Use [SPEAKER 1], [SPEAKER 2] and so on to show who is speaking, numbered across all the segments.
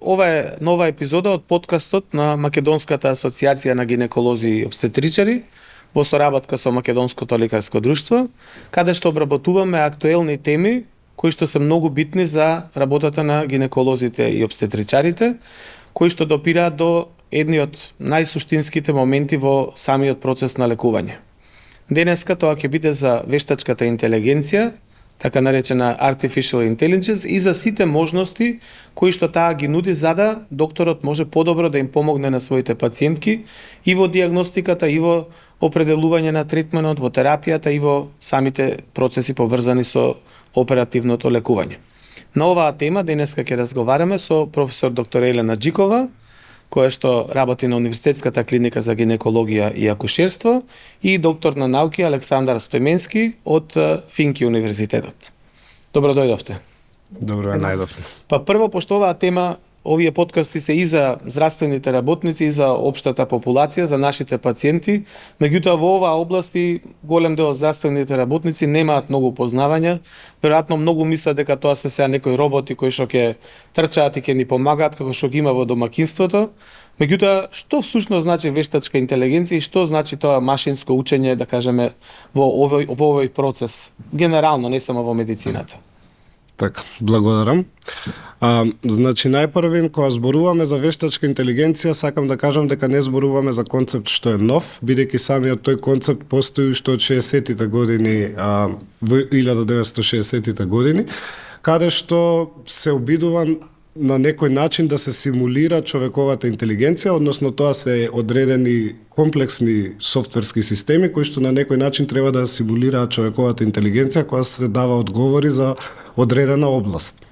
[SPEAKER 1] ова е нова епизода од подкастот на Македонската асоциација на гинеколози и обстетричари во соработка со Македонското лекарско друштво, каде што обработуваме актуелни теми кои што се многу битни за работата на гинеколозите и обстетричарите, кои што допираат до едни од најсуштинските моменти во самиот процес на лекување. Денеска тоа ќе биде за вештачката интелигенција, така наречена Artificial Intelligence, и за сите можности кои што таа ги нуди за да докторот може подобро да им помогне на своите пациентки и во диагностиката, и во определување на третменот, во терапијата и во самите процеси поврзани со оперативното лекување. На оваа тема денеска ќе разговараме со професор доктор Елена Джикова, која што работи на Универзитетската клиника за гинекологија и акушерство, и доктор на науки Александар Стојменски од Финки универзитетот. Добро дојдовте.
[SPEAKER 2] Добро ја најдовме.
[SPEAKER 1] Па прво, пошто оваа тема, овие подкасти се и за здравствените работници, и за општата популација, за нашите пациенти, меѓутоа во оваа области голем дел од здравствените работници немаат многу познавања, веројатно многу мислат дека тоа се сега некои роботи кои што ќе трчаат и ќе ни помагаат како што ги има во домаќинството. Меѓутоа, што всушност значи вештачка интелигенција и што значи тоа машинско учење, да кажеме, во овој процес, генерално, не само во медицината?
[SPEAKER 2] Така, благодарам. Значи, најпрвин, кога зборуваме за вештачка интелигенција, сакам да кажам дека не зборуваме за концепт што е нов, бидејќи самиот тој концепт постои уште од 60-тите години, во 1960-тите години, каде што се обидува на некој начин да се симулира човековата интелигенција, односно тоа се одредени комплексни софтверски системи кои што на некој начин треба да симулираат човековата интелигенција која се дава одговори за одредена област.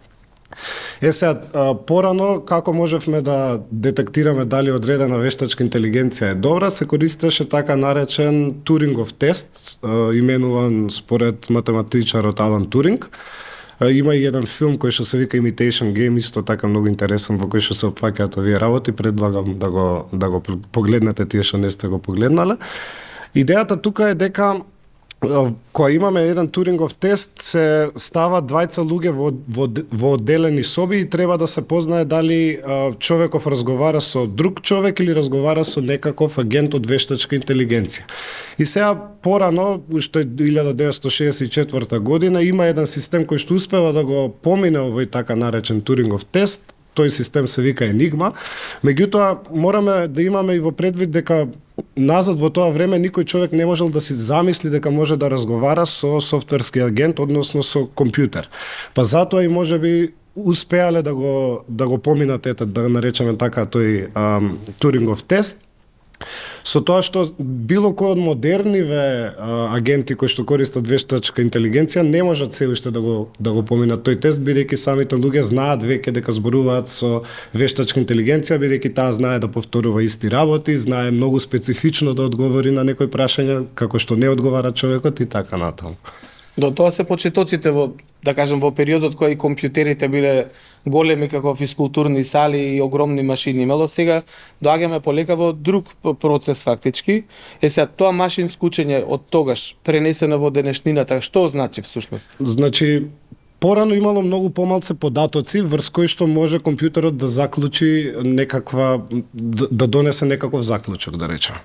[SPEAKER 2] Сега, порано, како можевме да детектираме дали одредена вештачка интелигенција е добра, се користеше така наречен Турингов тест, именуван според математичарот Алан Туринг. Има и еден филм кој што се вика Imitation Game, исто така многу интересен, во кој што се опфаќаат овие работи, предлагам да го погледнете тие што не сте го погледнале. Идејата тука е дека кога имаме еден Турингов тест, се стават двајца луѓе во одделени соби и треба да се познае дали човеков разговара со друг човек или разговара со некаков агент од вештачка интелигенција. И сега порано, уште 1964 година, има еден систем кој што успева да го помине овој така наречен Турингов тест. Тој систем се вика Енигма. Меѓутоа, мораме да имаме и во предвид дека назад во тоа време никој човек не можел да си замисли дека може да разговара со софтверски агент, односно со компјутер. Па затоа и можеби успеале да го поминат, да наречеме така, тој Турингов тест. Со тоа што било кој од модерниве агенти кои што користат вештачка интелигенција не можат се уште да го поминат тој тест, бидејќи самите луѓе знаат веќе дека зборуваат со вештачка интелигенција, бидејќи таа знае да повторува исти работи, знае многу специфично да одговори на некои прашања како што не одговара човекот и така натаму.
[SPEAKER 1] До тоа се почетоците во, да кажем, во периодот кој компјутерите биле големи како физкултурни сали и огромни машини имало, сега доаѓаме полека во друг процес фактички. Сега тоа машинско учење од тогаш пренесено во денешнината, што значи всушност?
[SPEAKER 2] Значи, порано имало многу помалце податоци врз кои што може компјутерот да заклучи некаква, да донесе некаков заклучок, да речем.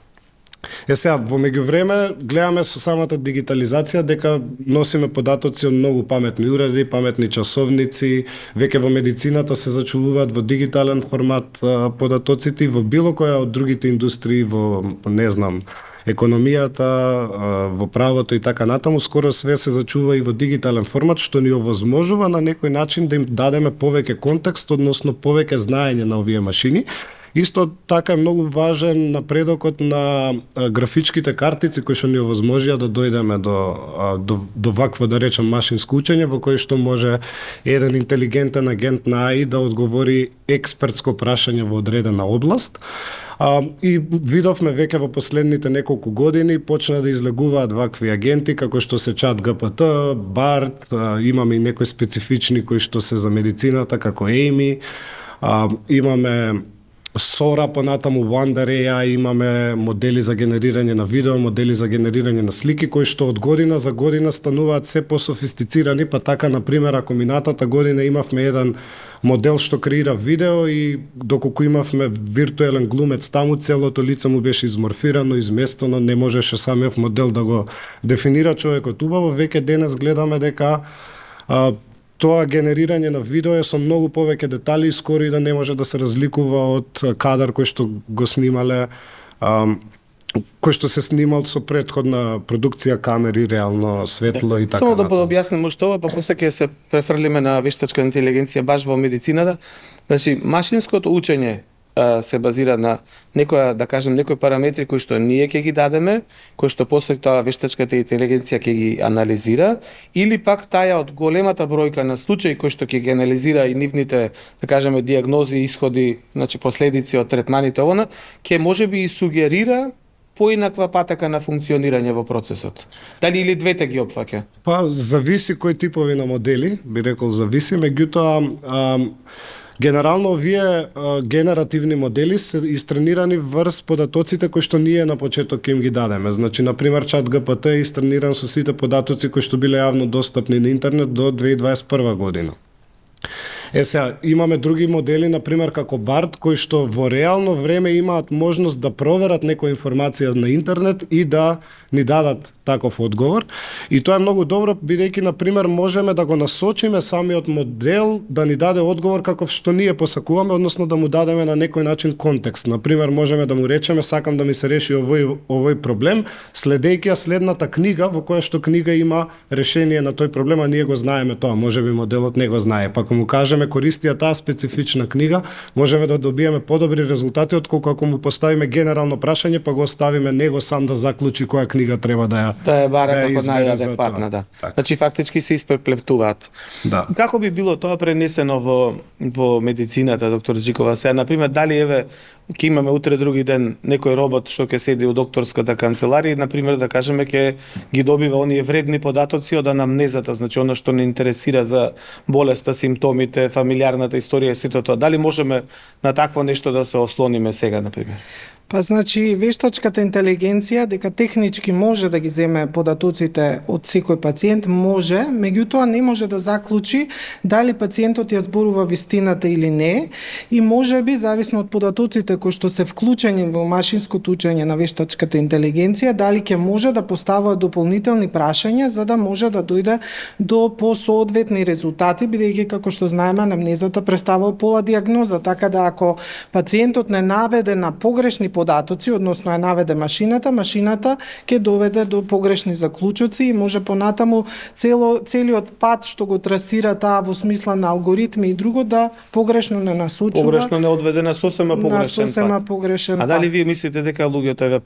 [SPEAKER 2] Сега, во меѓувреме, гледаме со самата дигитализација дека носиме податоци од многу паметни уреди, паметни часовници, веќе во медицината се зачувуваат во дигитален формат податоците и во било која од другите индустрии, во, не знам, економијата, во правото и така натаму, скоро све се зачува и во дигитален формат, што ни овозможува на некој начин да им дадеме повеќе контекст, односно повеќе знаење на овие машини. Исто така е многу важен напредокот на графичките картици кои што ни овозможија да дојдеме до вакво, да речем, машинско учење во кој што може еден интелигентен агент на АИ да одговори експертско прашање во одредена област. И видовме веќе во последните неколку години почна да излегуваат вакви агенти како што се ChatGPT, Bard, имаме и некои специфични кои што се за медицината како Amy, имаме Sora, понатаму Wonder AI, имаме модели за генерирање на видео, модели за генерирање на слики, кои што од година за година стануваат се пософистицирани, па така, например, ако минатата година имавме еден модел што креира видео и доколку имавме виртуелен глумец таму, целото лице му беше изморфирано, изместено, не можеше самиот модел да го дефинира човекот убаво. Веќе денес гледаме дека тоа генерирање на видео е со многу повеќе детали и скоро и да не може да се разликува од кадар кој што го снимале, кој што се снимал со претходна продукција камери, реално светло и така.
[SPEAKER 1] Само да подобјасним уште ова, па после ќе се префрлиме на вештачка интелигенција баш во медицината. Значи, машинското учење се базира на некоја, да кажем, некои параметри кои што ние ќе ги дадеме, кои што после тоа вештачката интелигенција ќе ги анализира, или пак таја од големата бројка на случаи кои што ќе ги анализира и нивните, да кажеме, диагнози, исходи, значи последици од третманите овона, ќе можеби и сугерира поинаква патека на функционирање во процесот. Дали или двете ги опфаќа?
[SPEAKER 2] Па зависи кои типови на модели, би рекол зависи, меѓутоа генерално овие генеративни модели се истренирани врз податоците кои што ние на почеток им ги дадеме. Значи, например, ChatGPT е истрениран со сите податоци кои што биле јавно достапни на интернет до 2021 година. Сега, имаме други модели, например, како BART, кои што во реално време имаат можност да проверат некоја информација на интернет и да ни дадат таков одговор. И тоа е многу добро, бидејќи, например, можеме да го насочиме самиот модел да ни даде одговор каков што ние посакуваме, односно да му дадеме на некој начин контекст. Например, можеме да му речеме, сакам да ми се реши овој проблем, следејќи ја следната книга, во која што книга има решение на тој проблем, а ние го знаеме тоа, можеби моделот не го знае. Па ако му кажеме користи ја таа специфична книга, можеме да добиеме подобри резултати отколку ако му поставиме генерално прашање, па го оставиме него сам да заклучи која книга треба да
[SPEAKER 1] ја бара како најадекватна, да.
[SPEAKER 2] Так.
[SPEAKER 1] Значи фактички се испреплетуваат.
[SPEAKER 2] Да.
[SPEAKER 1] Како би било тоа пренесено во медицината, доктор Джикова? Сега, например, дали еве ќе имаме утре други ден некој робот што ќе седи у докторската канцеларија и, например, да кажеме, ќе ги добива оние вредни податоци од анамнезата, значи она што не интересира за болеста, симптомите, фамилиарната историја и сето тоа. Дали можеме на такво нешто да се ослониме сега, например?
[SPEAKER 3] Па значи вештачката интелигенција дека технички може да ги земе податоците од секој пациент, може, меѓутоа не може да заклучи дали пациентот ја зборува вистината или не, и можеби зависно од податоците кои што се вклучени во машинското учење на вештачката интелигенција, дали ќе може да поставува дополнителни прашања за да може да дојде до посоодветни резултати, бидејќи како што знаеме анамнезата представува пола диагноза, така да ако пациентот не наведе на погрешни податоци, односно ја наведе машината ќе доведе до погрешни заклучоци и може понатаму целиот пат што го трасира таа во смисла на алгоритми и друго да погрешно не насочува.
[SPEAKER 1] Погрешно не одведе на сосема погрешен пат. А дали вие мислите дека луѓето еве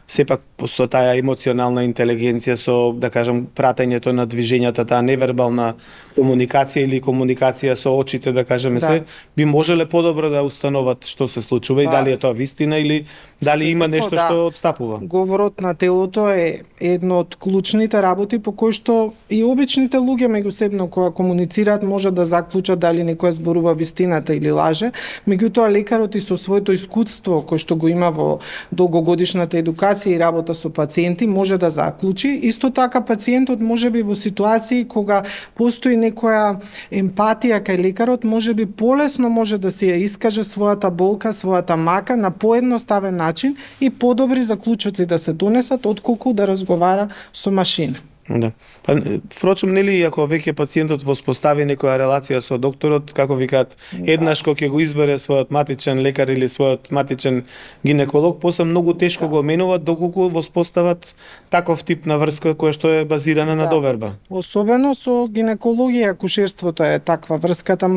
[SPEAKER 1] сепак со таа емоционална интелигенција, со, да кажам, пратењето на движењата, таа невербална комуникација или комуникација со очите, да кажеме, се, би можеле подобро да установат што се случува и дали е тоа вистина или дали има нешто што отстапува.
[SPEAKER 3] Говорот на телото е едно од клучните работи по кои што и обичните луѓе меѓусебно кога комуницираат може да заклучат дали некој зборува вистината или лаже, меѓутоа лекарот и со своето искуство кој што го има во долгогодишната едукација и работа со пациенти може да заклучи. Исто така пациентот можеби во ситуации кога постои некоја емпатија кај лекарот, можеби полесно може да се ја искаже својата болка, својата мака на поедноставен начин и подобри заклучоци да се донесат отколку да разговара со машина.
[SPEAKER 1] Да. Па, впрочем, нели, ако веќе пациентот воспостави некоја релација со докторот, како викаат, еднаш кога ќе го избере својот матичен лекар или својот матичен гинеколог, после многу тешко го менуваат доколку воспостават таков тип на врска која што е базирана на доверба.
[SPEAKER 3] Особено со гинекологија, акушерството е таква врската,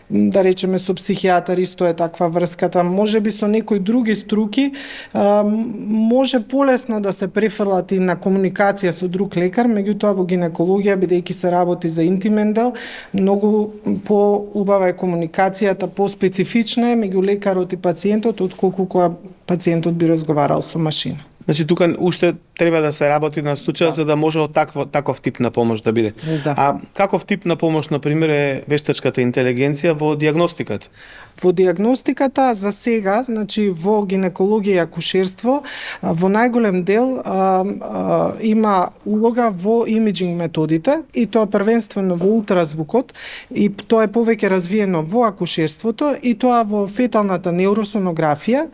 [SPEAKER 3] да речеме со психијатар исто е таква врската, можеби со некои други струки може полесно да се префрлат и на комуникација со друг лекар, меѓутоа во гинекологија, бидејќи се работи за интимен дел, многу поубава е комуникацијата, поспецифична е меѓу лекарот и пациентот, отколку кога пациентот би разговарал со машина.
[SPEAKER 1] Значи тука уште треба да се работи на случајот за да може од таков тип на помош да биде.
[SPEAKER 3] Да.
[SPEAKER 1] А каков тип на помош на пример е вештачката интелигенција во дијагностиката?
[SPEAKER 3] Во дијагностиката за сега, значи во гинекологија и акушерство, во најголем дел има улога во имиджинг методите и тоа првенствено во ултразвукот и тоа е повеќе развиено во акушерството и тоа во феталната неуросонографија,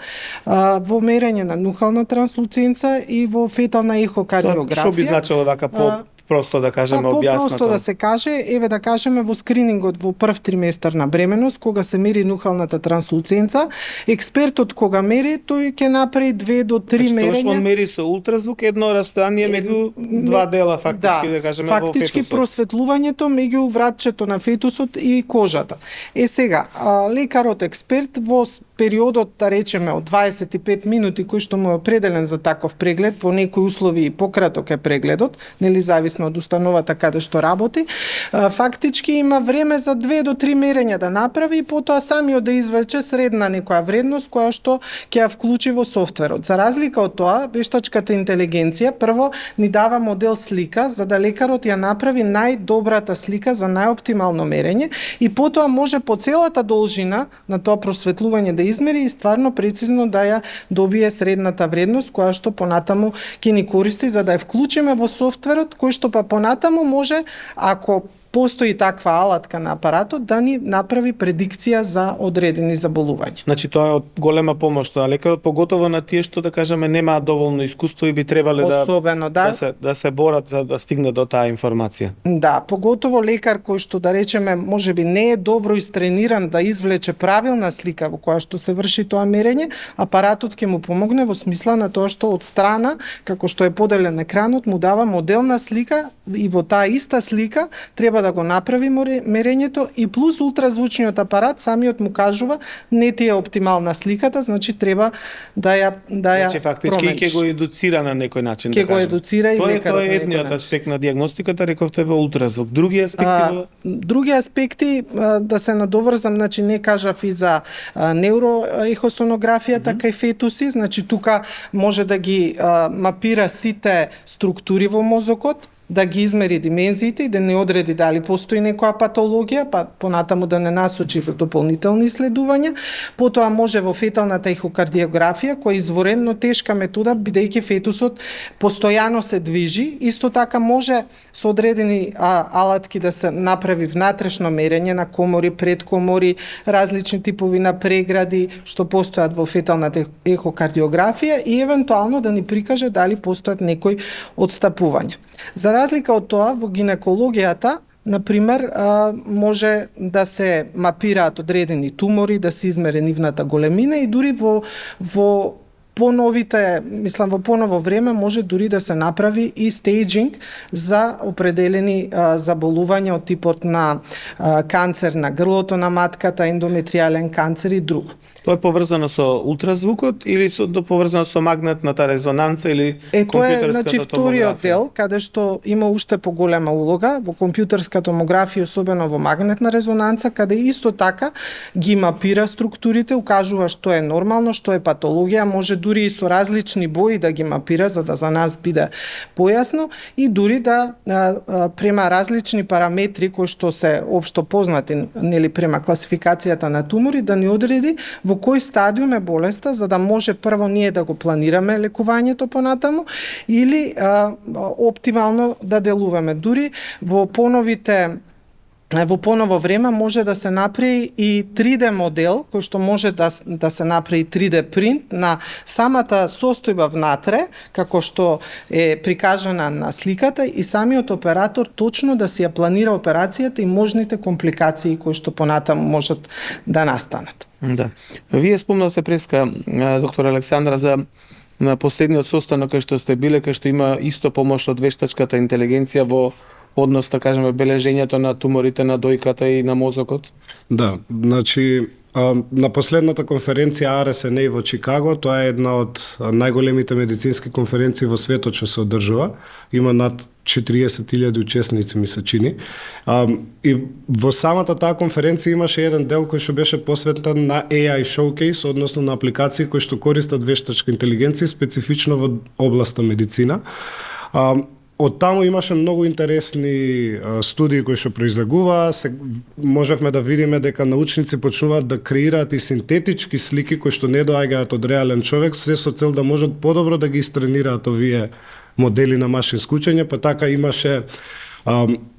[SPEAKER 3] во мерење на нухална транслуценца и во фетална ехокардиографија.
[SPEAKER 1] Што би значило вака просто да кажеме објаснато?
[SPEAKER 3] Просто да се каже, еве да кажеме во скринингот во прв триместар на бременост, кога се мери нухалната транслуценца, експертот кога мери, тој ќе направи 2 до 3 мерења.
[SPEAKER 1] Он мери со ултразвук едно растојание меѓу два дела фактички да кажеме во фетусот.
[SPEAKER 3] Фактички просветлувањето меѓу вратчето на фетусот и кожата. Сега, лекарот експерт во периодот, да речеме, од 25 минути кој што му е определен за таков преглед, во некои услови и пократок е прегледот, нели зависно од установата каде што работи, фактички има време за 2 до 3 мерења да направи и потоа самиот да извлече средна некоја вредност која што ќе ја вклучи во софтверот. За разлика од тоа, вештачката интелигенција прво ни дава модел слика за да лекарот ја направи најдобрата слика за најоптимално мерење и потоа може по целата должина на тоа просветлување да измери и стварно прецизно да ја добие средната вредност која што понатаму ќе ни користи за да ја вклучиме во софтверот кој што па понатаму може, ако постои таква алатка на апаратот, да ни направи предикција за одредени заболувања.
[SPEAKER 1] Значи тоа е од голема помош на лекарот, поготово на тие што да кажеме немаат доволно искуство и би требале да се борат за да стигнат до таа информација.
[SPEAKER 3] Да, поготово лекар кој што да речеме можеби не е добро истрениран да извлече правилна слика во која што се врши тоа мерење, апаратот ќе му помогне во смисла на тоа што од страна, како што е поделен екранот, му дава моделна слика и во таа иста слика треба да го направи мерењето и плюс ултразвучниот апарат самиот му кажува не ти е оптимална сликата, значи треба да ја
[SPEAKER 1] значи фактички ќе го едуцира на некој начин
[SPEAKER 3] да кажем. Ќе го едуцира и лекарот.
[SPEAKER 1] Тоа е едниот аспект на дијагностиката, рековте во ултразвук. Други аспекти
[SPEAKER 3] други аспекти да се надоврзам, значи не кажав и за неуроехосонографијата кај фетуси, значи тука може да ги мапира сите структури во мозокот, да ги измери димензиите и да не одреди дали постои некоја патологија, па понатаму да не насочи за дополнителни исследувања. Потоа може во феталната ехокардиографија, која е изворено тешка метода, бидејќи фетусот постојано се движи. Исто така може со одредени алатки да се направи внатрешно мерење на комори, предкомори, различни типови на прегради што постојат во феталната ехокардиографија и евентуално да ни прикаже дали постојат некои отстапувања. За разлика од тоа, во гинекологијата, например, може да се мапираат одредени тумори, да се измери нивната големина и дури во поновите, мислам во поново време може дури да се направи и стейджинг за определени заболувања од типот на канцер на грлото на матката, ендометријален канцер и друго.
[SPEAKER 1] Тоа е поврзано со ултразвукот или поврзано со магнетната резонанца или компјутерската томографија?
[SPEAKER 3] Тоа е значи вториот дел, каде што има уште поголема улога во компјутерска томографија, особено во магнетна резонанца, каде исто така ги мапира структурите, укажува што е нормално, што е патологија, може дури и со различни бои да ги мапира за да за нас биде појасно и дури да према различни параметри кои што се општо познати, нели према класификацијата на тумори, да ни одреди во кој стадиум е болеста, за да може прво ние да го планираме лекувањето понатаму или оптимално да делуваме. Дури во поново време може да се направи и 3D модел, кој што може да се направи 3D принт на самата состојба внатре, како што е прикажана на сликата и самиот оператор точно да си ја планира операцијата и можните компликации кои што понатаму можат да настанат.
[SPEAKER 1] Да. Вие спомнавте преска, доктор Александра, за на последниот состанок кај што сте биле, кај што има исто помош од вештачката интелигенција во однос, да кажеме, бележењето на туморите на дојката и на мозокот?
[SPEAKER 2] Да, значи на последната конференција RSNA во Чикаго, тоа е една од најголемите медицински конференции во светот што се одржува. Има над 40.000 учесници, ми се чини. И во самата таа конференција имаше еден дел кој што беше посветен на AI Showcase, односно на апликации кои што користат вештачка интелигенција, специфично во областа медицина. Од таму имаше многу интересни студии кои што произлегуваа. Можевме да видиме дека научници почнуваат да креираат и синтетички слики кои што не доаѓаат од реален човек, се со цел да можат подобро да ги истренираат овие модели на машинско учење, па така имаше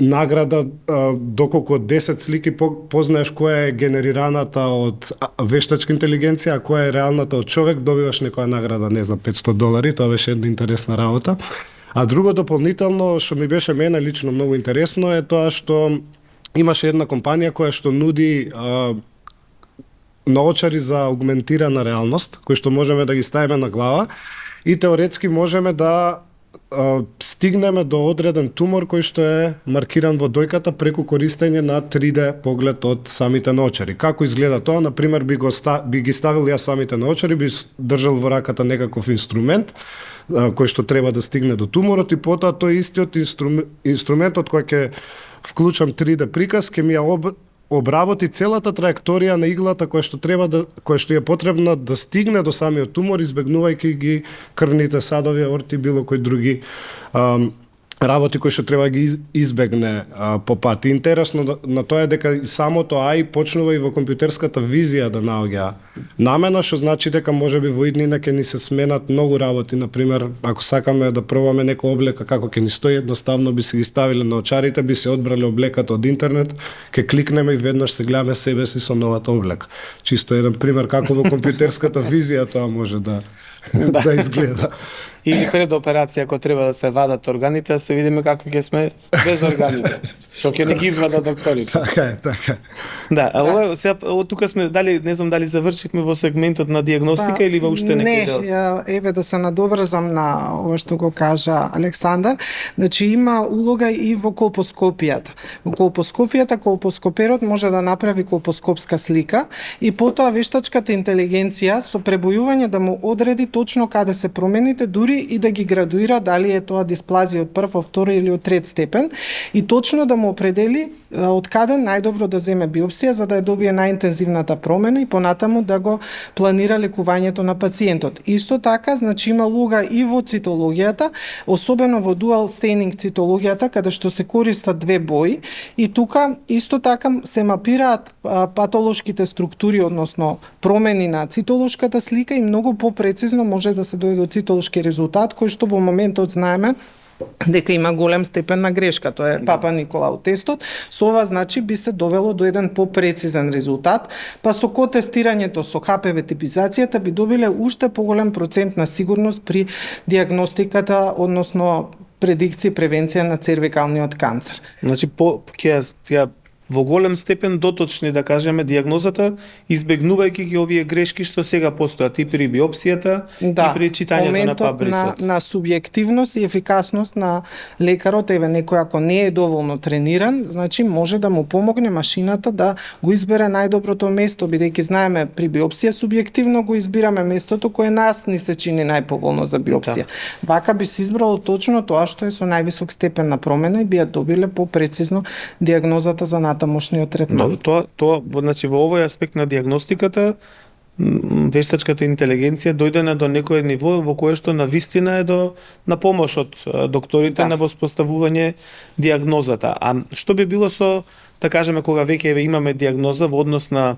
[SPEAKER 2] награда доколку 10 слики познаеш која е генерираната од вештачка интелигенција, а која е реалната од човек, добиваш некоја награда, не знам, $500, тоа беше една интересна работа. А друго дополнително што ми беше мене лично многу интересно е тоа што имаше една компанија која што нуди наочари за аугментирана реалност, кои што можеме да ги ставиме на глава и теоретски можеме да стигнеме до одреден тумор кој што е маркиран во дојката преку користење на 3D поглед од самите наочари. Како изгледа тоа? Например, би ги ставил ја самите наочари, би држал во раката некаков инструмент кој што треба да стигне до туморот и потоа тој истиот инструментот кој ќе вклучам 3D приказ ќе ми ја обработи целата траекторија на иглата која што е потребна да стигне до самиот тумор, избегнувајќи ги крвните садови, аорти, било кои други работи кои што треба ги избегне по пат. Интересно на тоа е дека самото AI почнува и во компјутерската визија да наоѓа намена, што значи дека можеби во иднина ќе ни се сменат многу работи. Например, ако сакаме да пробаме некоја облека како ќе ни стои, едноставно би се ги ставиле на очарите, би се одбрале облеката од интернет, ќе кликнеме и веднаш се гледаме себе си со новата облека. Чисто еден пример како во компјутерската визија тоа може да изгледа.
[SPEAKER 1] Или пред операција, ако треба да се вадат органите, да се видиме какви ќе сме без органите. Што ќе не ги извадат докторите.
[SPEAKER 2] Така е, така.
[SPEAKER 1] Да, а ова сега тука сме не знам дали завршивме во сегментот на дијагностика или во уште некој дел.
[SPEAKER 3] Не, еве да се надоврзам на ова што го кажа Александар. Значи има улога и во колпоскопијата. Во колпоскопијата колпоскоперот може да направи колпоскопска слика и потоа вештачката интелигенција со пребојување да му одреди точно каде се промените, дури и да ги градуира дали е тоа дисплазија од прв, втори или од трет степен и точно да му определи од каде најдобро да земе биопсија за да ја добие најинтензивната промена и понатаму да го планира лекувањето на пациентот. Исто така, значи има улога и во цитологијата, особено во dual staining цитологијата, каде што се користат две бои и тука исто така се мапираат патолошките структури, односно промени на цитолошката слика и многу попрецизно може да се дојде до цитолошки резултат кој што во моментот знаеме дека има голем степен на грешка, тоа е Папа Николау тестот. Со ова значи би се довело до еден попрецизен резултат, па со котестирањето со ХПВ типизацијата би добиле уште поголем процент на сигурност при дијагностиката, односно предикција превенција на цервикалниот канцер.
[SPEAKER 1] Значи ќе во голем степен доточни, да кажеме, дијагнозата, избегнувајќи ги овие грешки што сега постојат и при биопсијата, и при читањето на пабрисот.
[SPEAKER 3] На субјективност и ефикасност на лекарот, еве некој ако не е доволно трениран, значи може да му помогне машината да го избере најдоброто место, бидејќи знаеме при биопсија субјективно го избираме местото кое нас ни се чини најповолно за биопсија. Да. Вака би се избрало точно тоа што е со највисок степен на промена и би ја добиле попрецизно дијагнозата за натамошниот третман.
[SPEAKER 1] Тоа значи во овој аспект на дијагностиката вештачката интелигенција дојдена до некој ниво во кое што навистина е на помош од докторите на воспоставување дијагнозата. А што би било со, да кажеме, кога веќе имаме дијагноза во однос на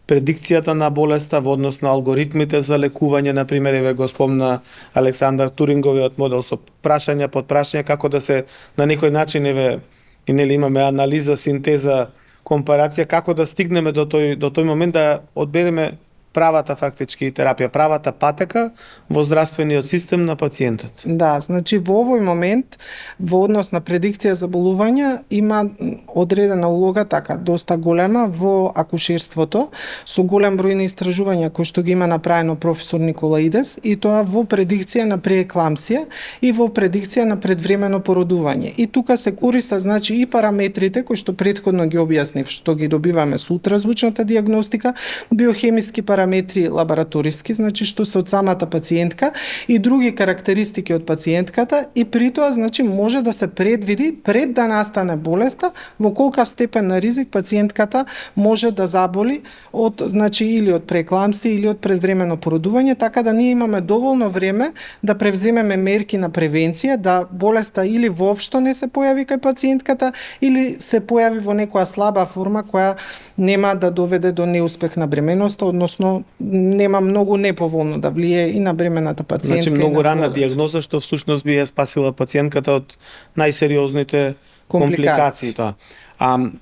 [SPEAKER 1] предикцијата на болеста, во однос на алгоритмите за лекување, например, еве го спомна Александар Туринговиот модел со прашања, подпрашања, како да се на некој начин и нели имаме анализа, синтеза, компарација, како да стигнеме до тој момент да одбереме правата фактички терапија, правата патека во здравствениот систем на пациентот.
[SPEAKER 3] Да, значи во овој момент во однос на предикција заболувања има одредена улога така доста голема во акушерството со голем број на истражувања кои што ги има направено професор Николаидес, и тоа во предикција на преекламсија и во предикција на предвремено породување. И тука се користат значи и параметрите кои што претходно ги објаснив, што ги добиваме со ултразвучната дијагностика, биохемиски параметри лабораториски, значи што се од самата пациентка и други карактеристики од пациентката, и при тоа значи може да се предвиди пред да настане болеста во колкав степен на ризик пациентката може да заболи од значи или од преекламсија или од предвремено породување, така да ние имаме доволно време да превземеме мерки на превенција, да болеста или воопшто не се појави кај пациентката или се појави во некоја слаба форма која нема да доведе до неуспех на бременоста, односно нема многу неповолно да влие и на бремената пациентка.
[SPEAKER 1] Значи многу рана дијагноза што всушност би ја спасила пациентката од најсериозните компликации тоа.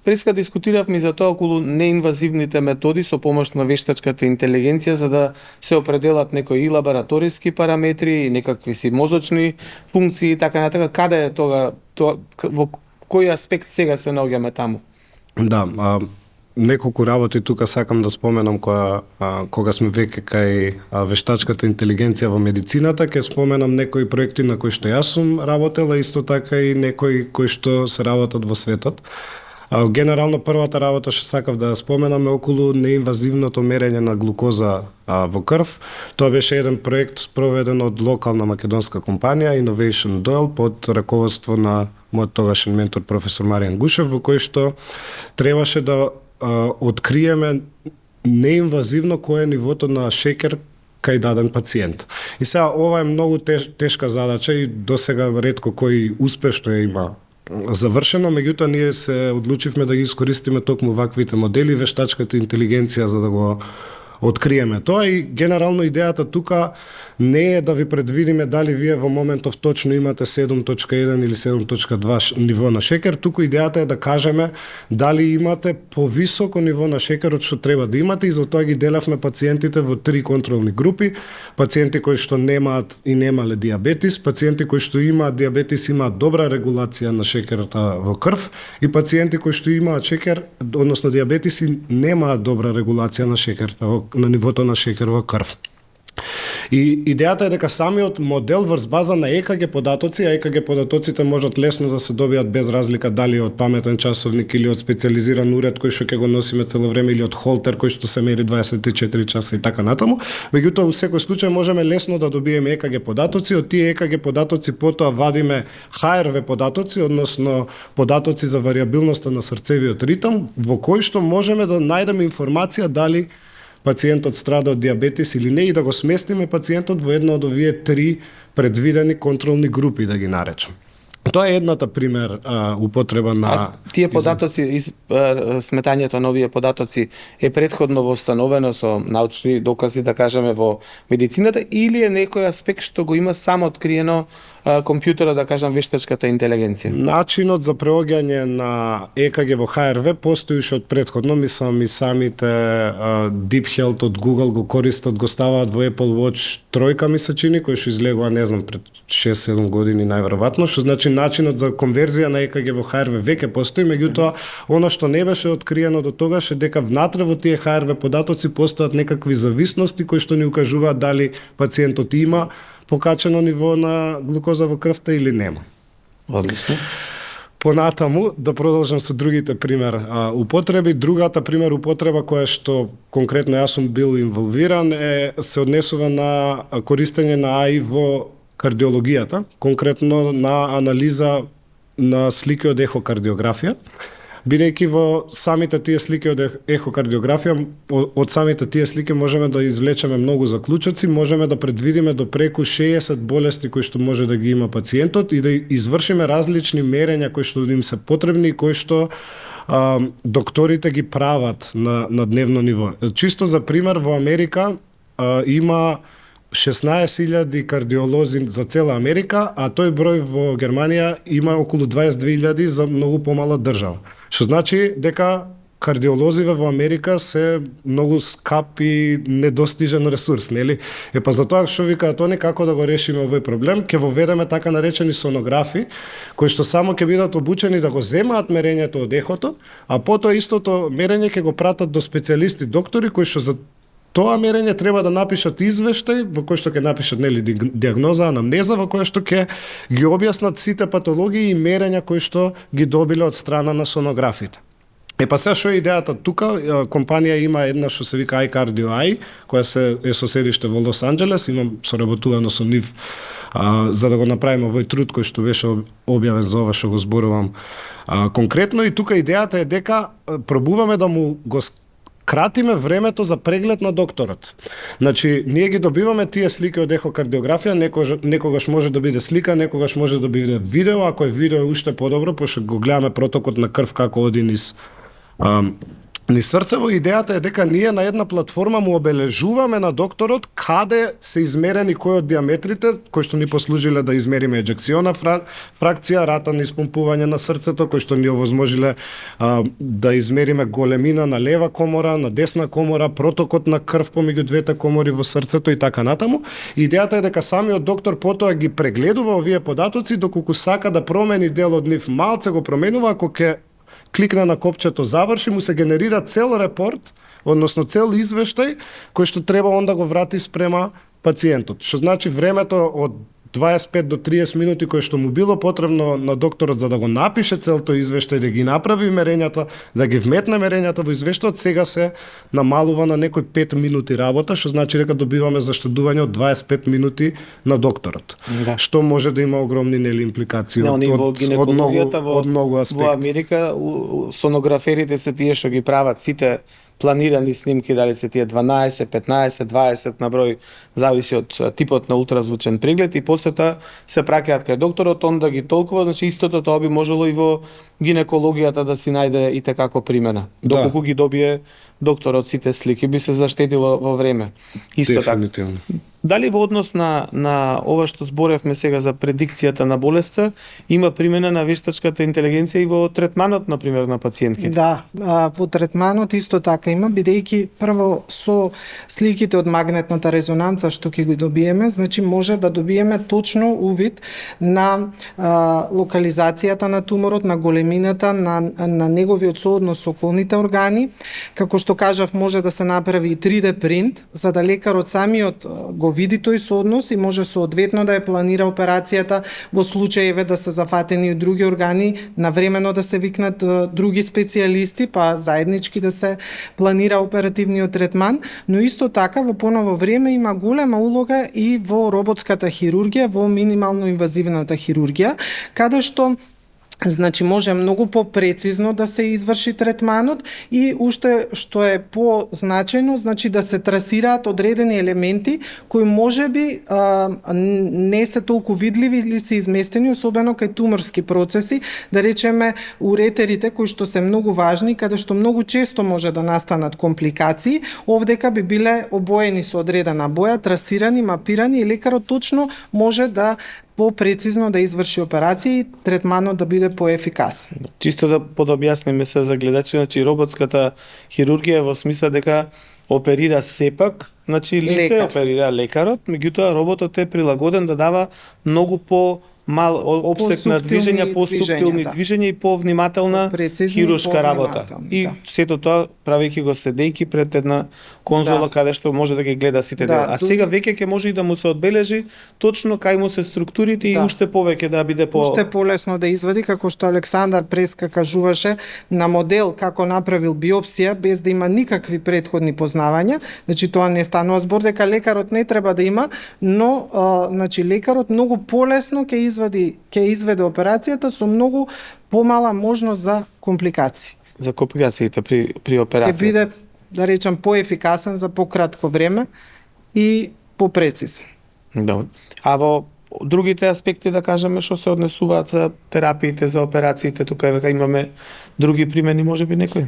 [SPEAKER 1] Преска дискутиравме за тоа околу неинвазивните методи со помош на вештачката интелигенција за да се определат некои и лабораториски параметри и некакви си мозочни функции и така натака. Каде е тоа во кој аспект сега се наоѓаме таму?
[SPEAKER 2] Да, неколку работи тука сакам да споменам кога сме веќе кај вештачката интелигенција во медицината, ќе споменам некои проекти на кои што јас сум работела, исто така и некои кои што се работат во светот. Генерално првата работа што сакав да споменам е околу неинвазивното мерење на глукоза во крв. Тоа беше еден проект спроведен од локална македонска компанија Innovation Doyle под раководство на мојот тогашен ментор професор Маријан Гушев, во кој што требаше да откриеме неинвазивно кое е нивото на шекер кај даден пациент. И сега ова е многу тешка задача и досега ретко кој успешно ја има завршено, меѓутоа ние се одлучивме да ги искористиме токму ваквите модели, вештачката интелигенција за да го откриеме тоа, и генерално идејата тука не е да ви предвидиме дали вие во моментов точно имате 7.1 или 7.2 ниво на шекер, туку идејата е да кажеме дали имате повисоко ниво на шекерот што треба да имате, и затоа ги делавме пациентите во 3 контролни групи: пациенти кои што немаат и немале диабетис, пациенти кои што имаат диабетис и имаат добра регулација на шекерот во крв, и пациенти кои што имаат шекер, односно диабетис и немаат добра регулација на шекерот, на нивото на шекер во крв. И идејата е дека самиот модел врз база на ЕКГ податоци, а ЕКГ податоците можат лесно да се добијат без разлика дали од паметен часовник или од специализиран уред кој што ќе го носиме цело време, или од холтер кој што се мери 24 часа и така натаму. Меѓутоа во секој случај можеме лесно да добиеме ЕКГ податоци, од тие ЕКГ податоци потоа вадиме ХРВ податоци, односно податоци за варијабилноста на срцевиот ритам, во кој што можеме да најдеме информација дали пациентот страда од диабетис или не, и да го сместиме пациентот во една од овие 3 предвидени контролни групи, да ги наречам. Тоа е едната пример употреба на...
[SPEAKER 1] Тие податоци, сметањето на овие податоци е претходно востановено со научни докази, да кажеме, во медицината, или е некој аспект што го има само откриено компјутерот, да кажам, вештачката интелигенција? Начинот за преоѓање на ЕКГ во ХРВ постои од претходно, мислам и самите Deep Health од Google го користат, го ставаат во Apple Watch 3, ми се чини, кој што излегува, не знам, пред 6-7 години најверојатно, што значи начинот за конверзија на ЕКГ во ХРВ веќе постои, меѓутоа она што не беше откриено до тогаш е дека внатре во тие ХРВ податоци постојат некакви зависности кои што ни укажуваат дали пациентот има покачено ниво на глукоза во крвта или нема. Одлично.
[SPEAKER 2] Понатаму, да продолжам со другите пример употреби. Другата пример употреба која што конкретно јас сум бил инволвиран се однесува на користење на АИ во кардиологијата, конкретно на анализа на слики од ехокардиографија. Бидејќи во самите тие слики од ехокардиографија, од самите тие слики можеме да извлечеме многу заклучоци, можеме да предвидиме до преку 60 болести кои што може да ги има пациентот и да извршиме различни мерења кои што им се потребни и кои што докторите ги прават на дневно ниво. Чисто за пример, во Америка има 16.000 кардиолози за цела Америка, а тој број во Германија има околу 22.000 за многу помала држава. Што значи дека кардиолозиве во Америка се многу скап и недостижен ресурс, нели? Па затоа што викаат они како да го решиме овој проблем, ќе воведеме така наречени сонографи, кои што само ќе бидат обучени да го земаат мерењето од ехото, а потоа истото мерење ќе го пратат до специјалисти доктори кои што за тоа мерење треба да напишат извештај во кој што ќе напишат нели диагноза, анамнеза во која што ќе ги објаснат сите патологии и мерења кои што ги добиле од страна на сонографите. Па сега што е идејата тука? Компанија има една што се вика iCardio Eye, која е со седиште во Лос Анџелес, имам соработувано со нив за да го направиме овој труд кој што беше објавен за ова што го зборувам конкретно, и тука идејата е дека пробуваме да му го кратиме времето за преглед на докторот. Значи, ние ги добиваме тие слики од ехокардиографија, некогаш може да биде слика, некогаш може да биде видео, ако е видео уште подобро, пошто го гледаме протокот на крв како оди низ срцево. Идејата е дека ние на една платформа му обележуваме на докторот каде се измерени кој од диаметрите, кои што ни послужиле да измериме еджекциона фракција, рата на испомпување на срцето, кои што ни овозможиле да измериме големина на лева комора, на десна комора, протокот на крв помеѓу двете комори во срцето и така натаму. Идејата е дека самиот доктор потоа ги прегледува овие податоци, доколку сака да промени дел од нив, малце го променува, ако ќе кликне на копчето заврши, му се генерира цел репорт, односно цел извештај, кој што треба он да го врати спрема пациентот. Што значи времето од 25 до 30 минути кој што му било потребно на докторот за да го напише целто извештај, да ги направи мерењата, да ги вметне мерењата во извештајот, сега се намалува на некои 5 минути работа, што значи дека добиваме заштедување од 25 минути на докторот.
[SPEAKER 1] Да.
[SPEAKER 2] Што може да има огромни одод многу аспекти.
[SPEAKER 1] Во Америка сонограферите се тие што ги прават сите планирани снимки, дали се тие 12, 15, 20 на број, зависи од типот на ултразвучен преглед, и после тоа се праќаат кај докторот, он да ги толкува, значи истото тоа би можело и во гинекологијата да си најде и како примена. Доколку ги добие докторот сите слики, би се заштедило во време. Исто така. Дали во однос на ова што зборевме сега за предикцијата на болеста, има примена на вештачката интелигенција и во третманот, например, на пациентки?
[SPEAKER 3] Да, во третманот исто така има, бидејќи прво со сликите од магнетната резонанца што ќе ги добиеме, значи може да добиеме точно увид на локализацијата на туморот, на големината, на неговиот сооднос со околните органи. Како што кажав, може да се направи и 3D принт, за да лекарот самиот го види тој сооднос и може соодветно да ја планира операцијата во случаеве да се зафатени и други органи, навремено да се викнат други специјалисти, па заеднички да се планира оперативниот третман, но исто така во поново време има голема улога и во роботската хирургија, во минимално инвазивната хирургија, каде што значи може многу попрецизно да се изврши третманот и уште што е позначајно, значи да се трасираат одредени елементи кои можеби не се толку видливи или се изместени, особено кај туморски процеси, да речеме уретерите кои што се многу важни, каде што многу често може да настанат компликации, овдека би биле обоени со одредена боја, трасирани, мапирани и лекарот точно може да попрецизно да изврши операција и третманот да биде поефикасен.
[SPEAKER 1] Чисто да подобјасниме се за гледачи, значи роботската хирургија во смисла дека оперира сепак, значи лице оперира лекарот, меѓутоа роботот е прилагоден да дава многу мал опсек на движења, по-суптилни движења и по-внимателна хируршка работа. И сето тоа правејќи го седејќи пред една конзола каде што може да ги гледа сите дела. А сега веќе ќе може и да му се одбележи точно кај му се структурите и уште повеќе да биде
[SPEAKER 3] уште полесно да извади, како што Александар Преска кажуваше, на модел како направил биопсија без да има никакви претходни познавања. Значи тоа не станува збор дека лекарот не треба да има, но значи лекарот многу полесно ќе изведе операцијата со многу помала можност за компликации.
[SPEAKER 1] За компликациите при операција. Ќе
[SPEAKER 3] биде, да речам, поефикасен за пократко време и попрецизен.
[SPEAKER 1] Добро. А во другите аспекти, да кажеме, што се однесуваат за терапиите, за операциите, тука века имаме други примени, можеби некои?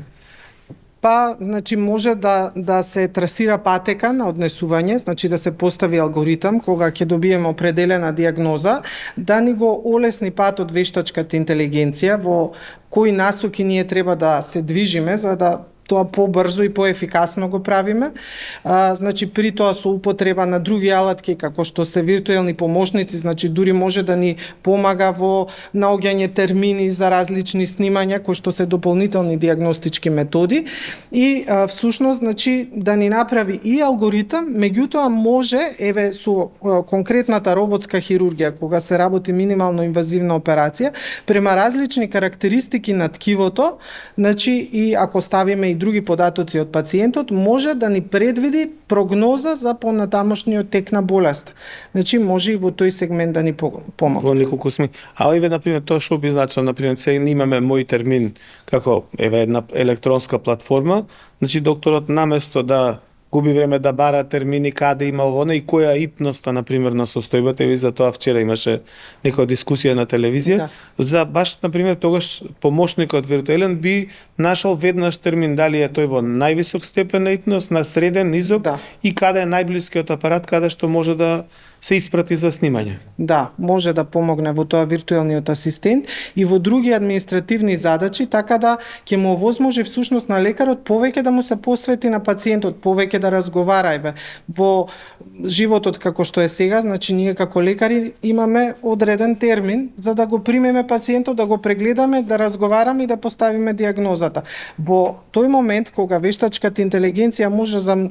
[SPEAKER 3] Па, значи, може да се трасира патека на однесување, значи да се постави алгоритам кога ќе добиеме определена диагноза, да ни го олесни патот вештачката интелигенција во кои насоки ние треба да се движиме за да тоа побрзо и поефикасно го правиме. Значи при тоа со употреба на други алатки како што се виртуелни помошници, значи дури може да ни помага во наоѓање термини за различни снимања кои што се дополнителни дијагностички методи и всушност значи да ни направи и алгоритам, меѓутоа може еве со конкретната роботска хирургија кога се работи минимално инвазивна операција према различни карактеристики на ткивото, значи и ако ставиме и други податоци од пациентот, може да ни предвиди прогноза за понатамошниот тек на болест. Значи може и во тој сегмент да ни помогне.
[SPEAKER 1] Во неколку сми. А еве например тоа што би значило, например, сега имаме мој термин како еве една електронска платформа, значи докторот наместо да губи време да бара термини каде има овоне и која итноста например на состојбата, и за тоа вчера имаше некоја дискусија на телевизија,
[SPEAKER 3] да.
[SPEAKER 1] За баш например тогаш помошникот виртуелен би нашол веднаш термин дали е тој во највисок степен на итност, на среден, низок,
[SPEAKER 3] Да.
[SPEAKER 1] и каде е најблискиот апарат каде што може да се испрати за снимање.
[SPEAKER 3] Да, може да помогне во тоа виртуелниот асистент и во други административни задачи, така да ќе му овозможи всушност на лекарот повеќе да му се посвети на пациентот, повеќе да разговара. Еве, во животот како што е сега, значи ние како лекари имаме одреден термин за да го примеме пациентот, да го прегледаме, да разговараме и да поставиме дијагнозата. Во тој момент кога вештачката интелигенција може за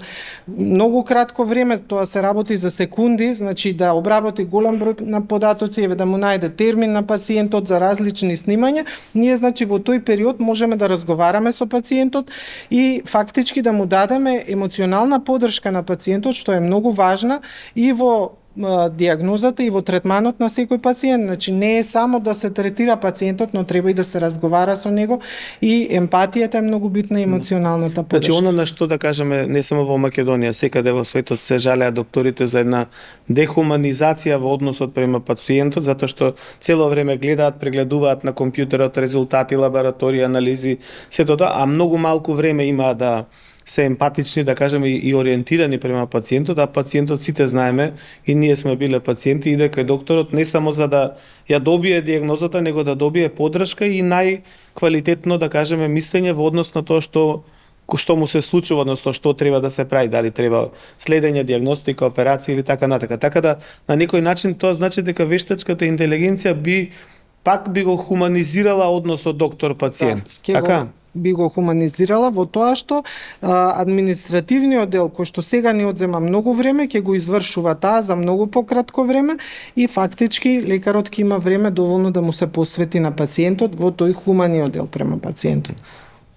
[SPEAKER 3] многу кратко време, тоа се работи за секунди, значи да обработи голем број на податоци, еве да му најде термин на пациентот за различни снимања, ние значи во тој период можеме да разговараме со пациентот и фактички да му дадеме емоционална поддршка на пациентот, што е многу важна и во дијагнозата и во третманот на секој пациент. Значи не е само да се третира пациентот, но треба и да се разговара со него и емпатијата е многу битна и емоционалната поддршка.
[SPEAKER 1] Значи, она на што да кажеме, не само во Македонија, секаде во светот се жалеа докторите за една дехуманизација во односот према пациентот, затоа што цело време гледаат, прегледуваат на компјутерот резултати, лаборатории, анализи, сето тоа, а многу малку време има да се емпатични, да кажеме, и ориентирани према пациентот, а пациентот сите знаеме, и ние сме биле пациенти, иде кај докторот не само за да ја добие дијагнозата, него да добие поддршка и најквалитетно, да кажеме, мислење во однос на тоа што му се случува, односно што треба да се прави, дали треба следење, дијагностика, операција или така натака. Така да на некој начин тоа значи дека вештачката интелигенција би го хуманизирала односот доктор-пациент.
[SPEAKER 3] Да, така? Би го хуманизирала во тоа што административниот дел кој што сега ни одзема многу време ќе го извршува таа за многу пократко време и фактички лекарот ќе има време доволно да му се посвети на пациентот во тој хуманиот дел према пациентот.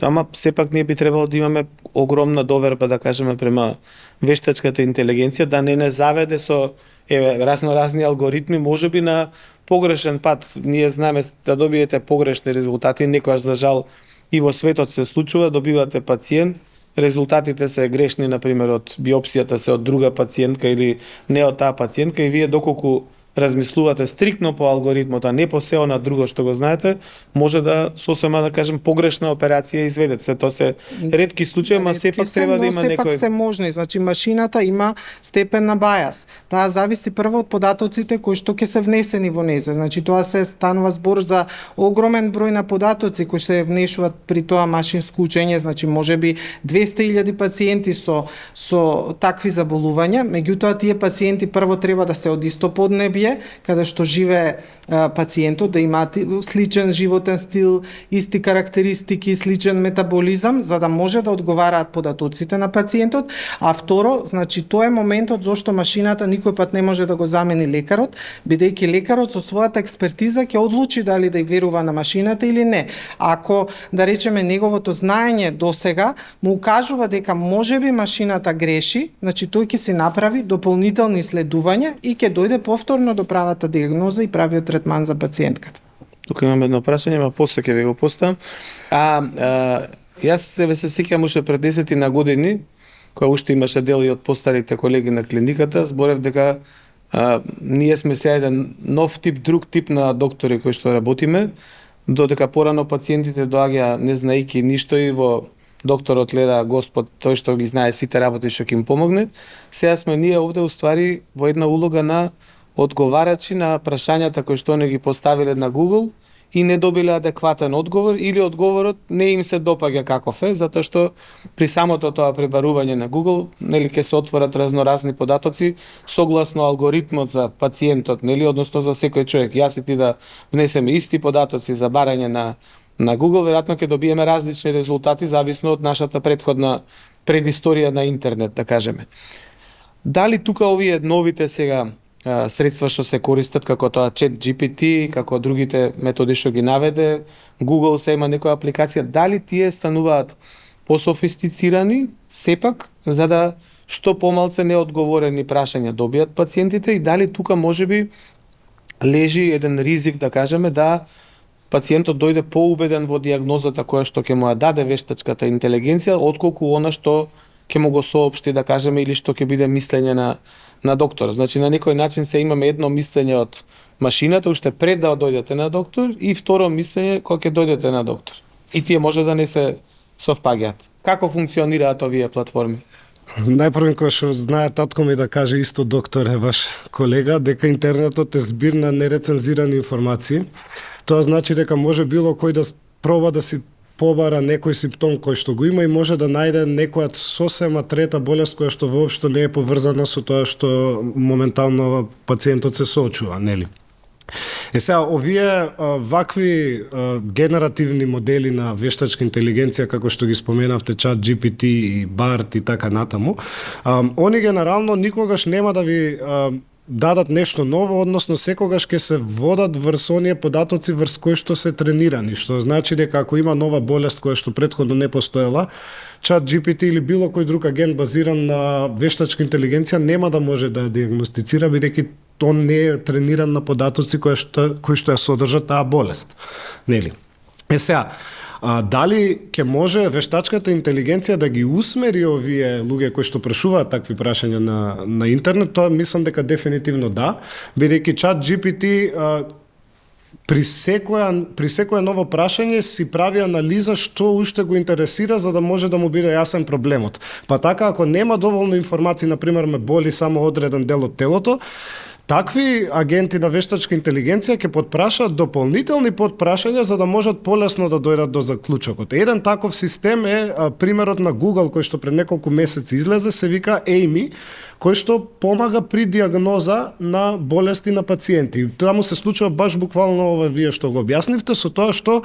[SPEAKER 1] Ама сепак ние би требало да имаме огромна доверба, да кажеме, према вештачката интелигенција, да не заведе со разни алгоритми, можеби на погрешен пат. Ние знаеме да добиете погрешни резултати, некојаш за жал и во светот се случува, добивате пациент, резултатите се грешни, например, од биопсијата се од друга пациентка или не од таа пациентка, и вие доколку размислувате стриктно по алгоритмот, а не по се она друго што го знаете, може да сосема, да кажем, погрешна операција изведете. Се тоа се ретки случаи, ама сепак треба да има некој...
[SPEAKER 3] Сепак се можни, значи машината има степен на бајас. Таа зависи прво од податоците кои што ќе се внесени во нејзе. Значи тоа се станува збор за огромен број на податоци кои се внесуваат при тоа машинско учење, значи можеби 200.000 пациенти со такви заболувања, меѓутоа тие пациенти прво треба да се од исто поднебје каде што живее пациентот, да имаат сличен животен стил, исти карактеристики, сличен метаболизам, за да може да одговараат податоците на пациентот, а второ, значи тоа е моментот зошто машината никој пат не може да го замени лекарот, бидејќи лекарот со својата експертиза ќе одлучи дали да ја верува на машината или не. Ако, да речеме, неговото знаење досега му укажува дека можеби машината греши, значи тој ќе си направи дополнителни исследувања и ќе дојде повторно до правата дијагноза и правиот третман за пациентката.
[SPEAKER 1] Тука имам едно прашање, ама после ќе ви го поставам. Јас се сеќавам уште пред 10 години, кога уште имаше дел и од постарите колеги на клиниката, зборев дека ние сме сега еден нов тип, друг тип на доктори кои што работиме, додека порано пациентите доаѓаа не знаејќи ништо и во докторот гледа Господ, тој што ги знае сите работи што ќе им помогне. Сега сме ние овде уствари во една улога на одговарачи на прашањата кои што не ги поставиле на Google и не добиле адекватен одговор или одговорот не им се допаѓа каков е, затоа што при самото тоа пребарување на Google, нели ќе се отворат разноразни податоци согласно алгоритмот за пациентот, нели, односно за секој човек. Јас и ти да внесеме исти податоци за барање на Google, веројатно ќе добиеме различни резултати зависно од нашата претходна предисторија на интернет, да кажеме. Дали тука овие новите сега средства што се користат, како тоа ChatGPT, како другите методи што ги наведе, Google се има некоја апликација, дали тие стануваат пософистицирани сепак, за да што помалце неодговорени прашања добијат пациентите и дали тука можеби лежи еден ризик, да кажеме, да пациентот дојде поубеден во дијагнозата која што ќе му ја даде вештачката интелигенција, отколку она што ќе му го соопшти, да кажеме, или што ќе биде мислење на доктор. Значи, на некој начин се имаме едно мислење од машината, уште пред да дојдете на доктор, и второ мислење кога ќе дојдете на доктор. И тие може да не се совпаѓаат. Како функционираат овие платформи?
[SPEAKER 2] Најпрво кој што знае татко ми да каже исто доктор е ваш колега, дека интернетот е збир на нерецензирани информации. Тоа значи дека може било кој да проба да си побара некој симптом кој што го има и може да најде некоја сосема трета болест која што воопшто не е поврзана со тоа што моментално пациентот се соочува, нели? Сега, овие вакви генеративни модели на вештачка интелигенција, како што ги споменавте, ChatGPT и BART и така натаму, они генерално никогаш нема да ви дадат нешто ново, односно секогаш ќе се водат врз оние податоци врз кои што се тренирани, што значи дека ако има нова болест која што претходно не постоела, ChatGPT или било кој друг агент базиран на вештачка интелигенција нема да може да ја диагностицира, бидејќи он не е трениран на податоци кои што ја содржат таа болест. Нели? Сега, дали ќе може вештачката интелигенција да ги усмери овие луѓе кои што прашуваат такви прашања на интернет? Тоа мислам дека дефинитивно да, бидејќи ChatGPT при секое ново прашање си прави анализа што уште го интересира за да може да му биде јасен проблемот. Па така, ако нема доволно информации, например ме боли само одреден дел од телото, такви агенти на вештачка интелигенција ќе потпрашаат дополнителни подпрашања за да можат полесно да дојдат до заклучокот. Еден таков систем е примерот на Google кој што пред неколку месеци излезе, се вика Amy, кој што помага при дијагноза на болести на пациенти. Тоа му се случува баш буквално ова вие што го објаснивте, со тоа што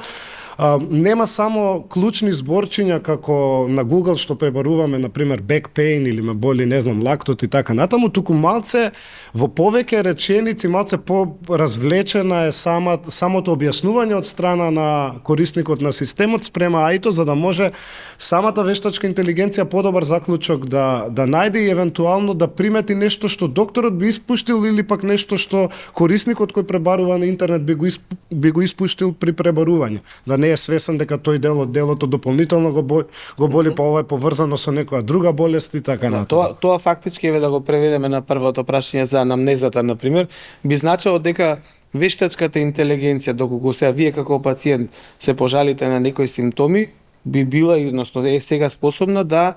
[SPEAKER 2] нема само клучни зборчиња како на Google што пребаруваме, например, back pain или ме боли, не знам, лактот и така натаму, туку малце во повеќе реченици, малце по-развлечена е самото објаснување од страна на корисникот на системот спрема АИТО, за да може самата вештачка интелигенција подобар заклучок да најде и евентуално да примети нешто што докторот би испуштил или пак нешто што корисникот кој пребарува на интернет би го испуштил при пребарување. Да не е свесен дека тој дел од делото дополнително го боли, па ова е поврзано со некоја друга болест и така натаму.
[SPEAKER 1] Тоа фактички е да го преведеме на првото прашање за анамнезата, например, би значило дека вештачката интелигенција, доколку сега вие како пациент се пожалите на некои симптоми, би била, односно е сега способна да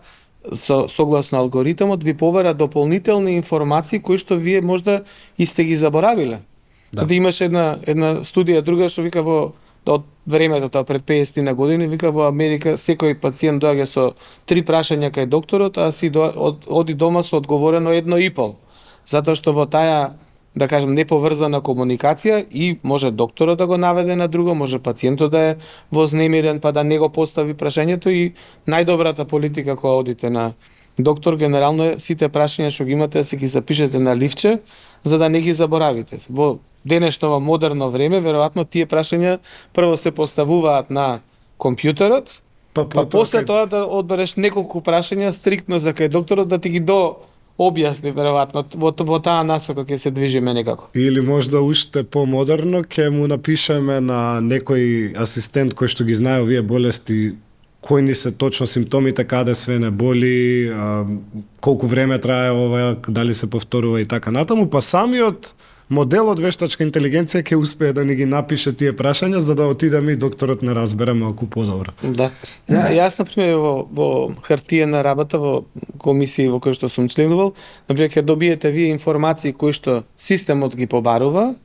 [SPEAKER 1] согласно алгоритмот ви побара дополнителни информации кои што вие можда и сте ги заборавиле. Да имаше една студија друга што вика од времето тоа пред 50 на години, вика во Америка секој пациент доаѓа со 3 прашања кај докторот, а си оди дома со одговорено 1,5. Затоа што во таа, да кажем, неповрзана комуникација и може докторот да го наведе на друго, може пациентот да е вознемирен па да не го постави прашањето и најдобрата политика кога одите на доктор генерално е сите прашања што ги имате да си ги запишете на ливче за да не ги заборавите. Во денешно модерно време, веројатно тие прашања прво се поставуваат на компјутерот, па после тоа да одбереш неколку прашања стриктно за кај докторот да ти ги објасни веројатно во таа насока ќе се движиме некако.
[SPEAKER 2] Или можда уште помодерно ќе му напишеме на некој асистент кој што ги знае овие болести, кои ни се точно симптомите, каде све не боли, колку време трае ова, дали се повторува и така натаму, па самиот моделот вештачка интелигенција ќе успее да ни ги напише тие прашања за да отидеме и докторот не разбере малку подобро.
[SPEAKER 1] Да. Јас например во хартиена работа во комисии во кои што сум членувал, например ќе добиете вие информации кои што системот ги побарува.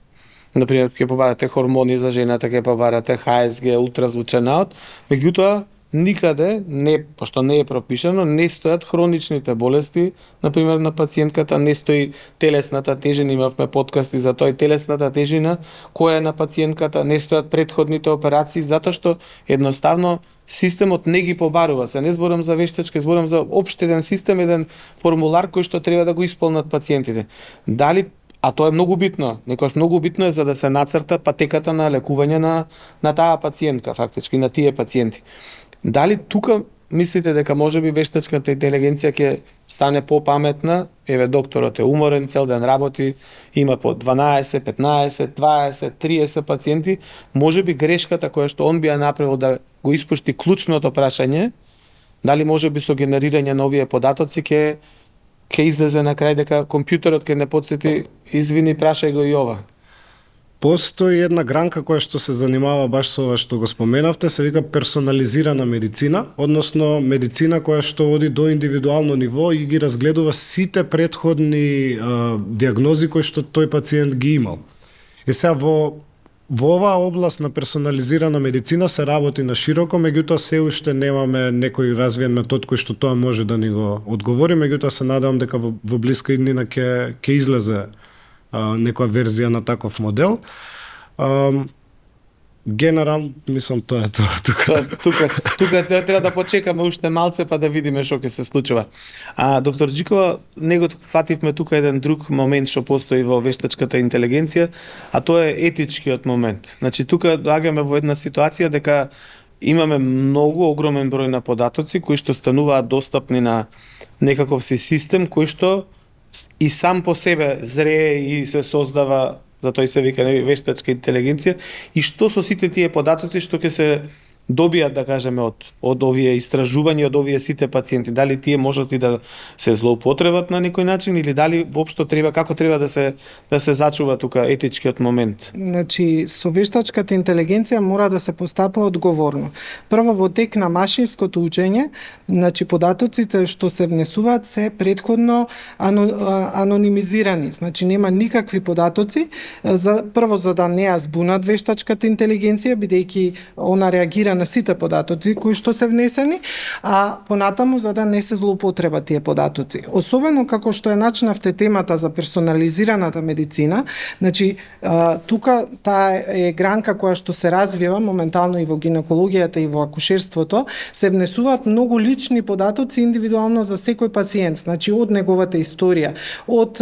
[SPEAKER 1] Например, ќе побарате хормони за жената, ќе побарате ХСГ, ултразвучен аут, меѓутоа никаде не, пошто не е пропишано, не стојат хроничните болести, например на пациентката, не стои телесната тежина, имавме подкасти за тоа и телесната тежина, која е на пациентката, не стојат претходните операции, затоа што едноставно системот не ги побарува. Се не зборам за вештачка, зборам за општ еден систем, еден формулар кој што треба да го исполнат пациентите. Дали А тоа е многу битно. Некојаш многу битно е за да се нацрта патеката на лекување на таа пациентка, фактички на тие пациенти. Дали тука мислите дека можеби вештачката интелигенција ќе стане попаметна? Еве докторот е уморен, цел ден работи, има по 12, 15, 20, 30 пациенти, можеби грешката која што он би ја направил да го испушти клучното прашање, дали можеби со генерирање на овие податоци ќе излезе на крај дека компјутерот ќе не потсети, извини, прашај го и ова.
[SPEAKER 2] Постои една гранка која што се занимава баш со ова што го споменавте, се вика персонализирана медицина, односно медицина која што оди до индивидуално ниво и ги разгледува сите претходни диагнози кои што тој пациент ги имал. И сега во оваа област на персонализирана медицина се работи на широко, меѓутоа се уште немаме некој развиен метод кој што тоа може да ни го одговори, меѓутоа се надевам дека во блиска иднина ќе излезе некоја верзија на таков модел. Генерално, мислам, тоа е тоа.
[SPEAKER 1] Тука треба да почекаме уште малце па да видиме што ќе се случува. Доктор Джикова, него фативме тука еден друг момент што постои во вештачката интелигенција, а тоа е етичкиот момент. Значи, тука доаѓаме во една ситуација дека имаме многу огромен број на податоци кои што стануваат достапни на некаков си систем кој што и сам по себе зрее и се создава, затоа и се вика вештачка интелигенција, и што со сите тие податоци што ќе се добијат, да кажеме, од овие истражувања, од овие сите пациенти, дали тие можат и да се злоупотребат на некој начин или дали воопшто треба, како треба да се зачува тука етичкиот момент?
[SPEAKER 3] Значи, со вештачката интелигенција мора да се постапа одговорно. Прво, во тек на машинското учење, значи податоците што се внесуваат се претходно анонимизирани, значи нема никакви податоци, прво за да не ја збунат вештачката интелигенција, бидејќи она реагира на сите податоци кои што се внесени, а понатаму за да не се злоупотреба тие податоци. Особено како што е начнавте темата за персонализираната медицина, значи тука таа е гранка која што се развива моментално и во гинекологијата и во акушерството, се внесуваат многу лични податоци индивидуално за секој пациент, значи од неговата историја, од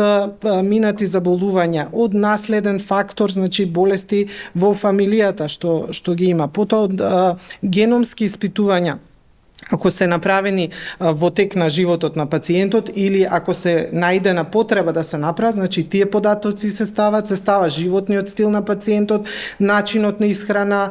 [SPEAKER 3] минати заболувања, од наследен фактор, значи болести во фамилијата што ги има, потоа од геномски испитувања, ако се направени во тек на животот на пациентот или ако се најдена потреба да се направат, значи тие податоци се става животниот стил на пациентот, начинот на исхрана,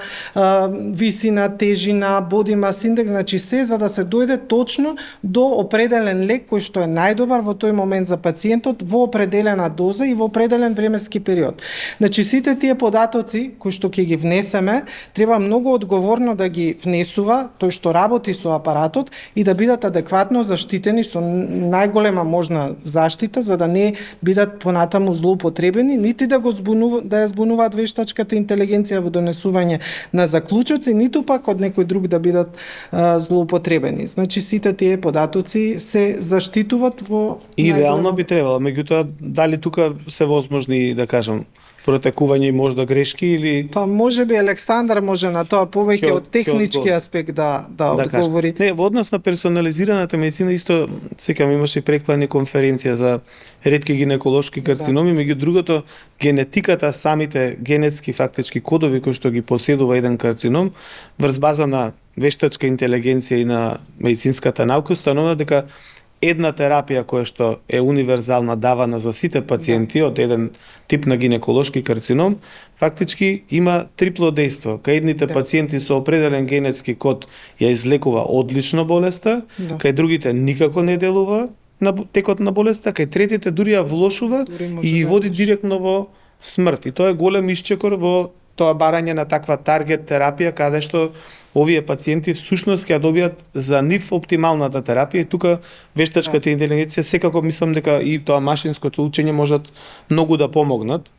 [SPEAKER 3] висина, тежина, body mass index, значи се за да се дојде точно до определен лек кој што е најдобар во тој момент за пациентот во определена доза и во определен временски период. Значи сите тие податоци кои што ќе ги внесеме, треба многу одговорно да ги внесува тој што работи со апаратот и да бидат адекватно заштитени со најголема можна заштита за да не бидат понатаму злоупотребени, нити да ја збунуваат вештачката интелигенција во донесување на заклучоци, ниту пак од некој друг да бидат злоупотребени. Значи сите тие податоци се заштитуваат во
[SPEAKER 1] идеално би требало, меѓутоа дали тука се возможни, да кажам, протекување и можда грешки или
[SPEAKER 3] па можеби Александар може на тоа повеќе од технички аспект да одговори.
[SPEAKER 1] Не, во однос на персонализираната медицина исто секам имаше преклани конференција за ретки гинеколошки карциноми, меѓу другото генетиката, самите генетски фактички кодови кои што ги поседува еден карцином врз база на вештачка интелигенција и на медицинската наука установува дека една терапија која што е универзална давана за сите пациенти од еден тип на гинеколошки карцином, фактички има трипло дејство. Кај едните пациенти со определен генетски код ја излекува одлично болеста, кај другите никако не делува на текот на болеста, кај третите дури ја влошува и ги води директно смрт. И тоа е голем исчекор во тоа барање на таква таргет терапија, каде што овие пациенти всушност ќе ја добијат за нив оптималната терапија. И тука вештачката интелигенција секако мислам дека и тоа машинското учење можат многу да помогнат.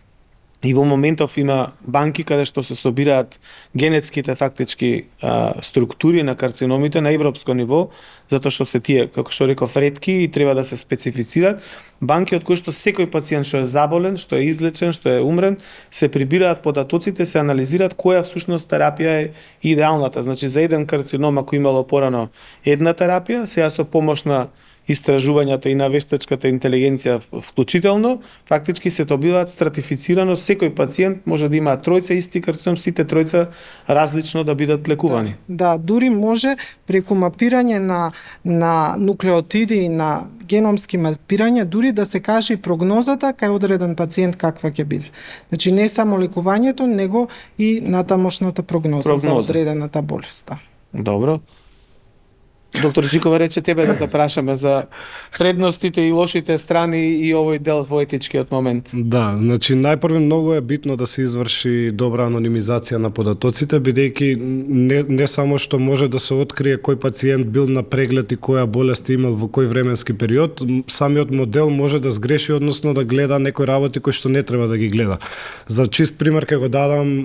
[SPEAKER 1] И во моментов има банки каде што се собираат генетските фактички структури на карциномите на европско ниво, затоа што се тие, како што реков, ретки и треба да се специфицираат. Банки од кои што секој пациент што е заболен, што е излечен, што е умрен, се прибираат податоците, се анализираат која всушност терапија е идеалната. Значи за еден карцином ако имало порано една терапија, сега со помош на истражувањата и на вештачката интелигенција вклучително, фактички се добиваат стратифицирано, секој пациент може да има тројца исти карцином, сите тројца различно да бидат лекувани.
[SPEAKER 3] Да, дури може преку мапирање на нуклеотиди и на геномски мапирање, дури да се каже и прогнозата кај одреден пациент каква ќе биде. Значи не само лекувањето, него и натамошната прогноза. За одредената болест.
[SPEAKER 1] Добро. Доктор Жикова рече тебе да прашаме за предностите и лошите страни и овој дел во етичкиот момент.
[SPEAKER 2] Да, значи најпрво многу е битно да се изврши добра анонимизација на податоците, бидејќи не само што може да се открие кој пациент бил на преглед и која болест имал во кој временски период, самиот модел може да сгреши, односно да гледа некои работи кои што не треба да ги гледа. За чист пример ќе го дадам,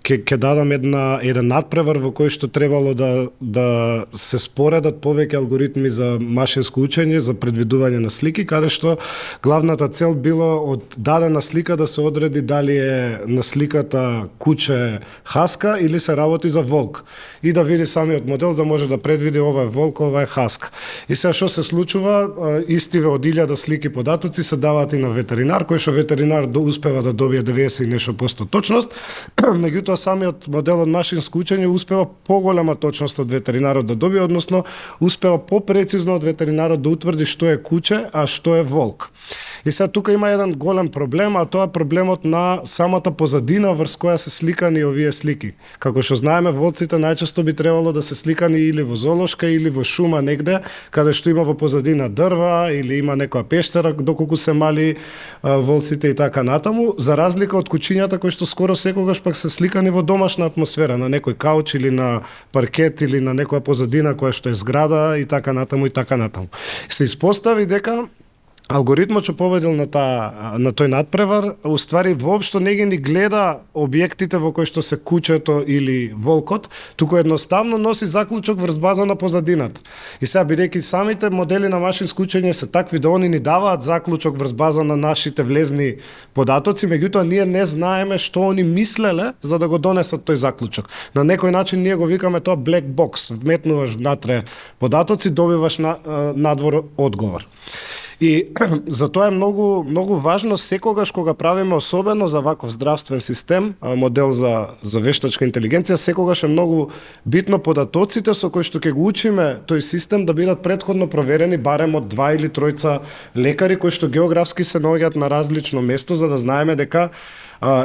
[SPEAKER 2] ќе дадам еден надпревар во кој што требало да се споредат повеќе алгоритми за машинско учење, за предвидување на слики, каде што главната цел било од дадена слика да се одреди дали е на сликата куче хаска или се работи за волк. И да види самиот модел да може да предвиди ова е волк, ова е хаска. И сега што се случува, истиве од 1000 слики податоци се даваат и на ветеринар, кој што ветеринар успева да добие 90 и нешто % точност, меѓутоа самиот модел од машинско учење успева поголема точност од ветеринарот да добие, односно успева попрецизно од ветеринарот да утврди што е куче, а што е волк. И сега тука има еден голем проблем, а тоа е проблемот на самата позадина врз која се сликани овие слики. Како што знаеме, волците најчесто би требало да се сликани или во зоолошка или во шума негде, каде што има во позадина дрва или има некоја пештера доколку се мали волците и така натаму, за разлика од кучињата кои што скоро секогаш пак се сликани во домашна атмосфера, на некој кауч или на паркет или на некоја позадина која што е зграда и така натаму и така натаму. Се испостави дека алгоритмот што победил на тој надпревар, уствари воопшто не ги гледа објектите во кои што се кучето или волкот, туку едноставно носи заклучок врз база на позадината. И сега бидејќи самите модели на машинско учење се такви да они ни даваат заклучок врз база на нашите влезни податоци, меѓутоа ние не знаеме што они мислеле за да го донесат тој заклучок. На некој начин ние го викаме тоа black box, вметнуваш внатре податоци, добиваш надвор одговор. И затоа е многу важно секогаш кога правиме особено за ваков здравствен систем, модел за вештачка интелигенција, секогаш е многу битно податоците со кои што ќе го учиме тој систем да бидат претходно проверени барем од 2 или 3 лекари кои што географски се наоѓаат на различно место, за да знаеме дека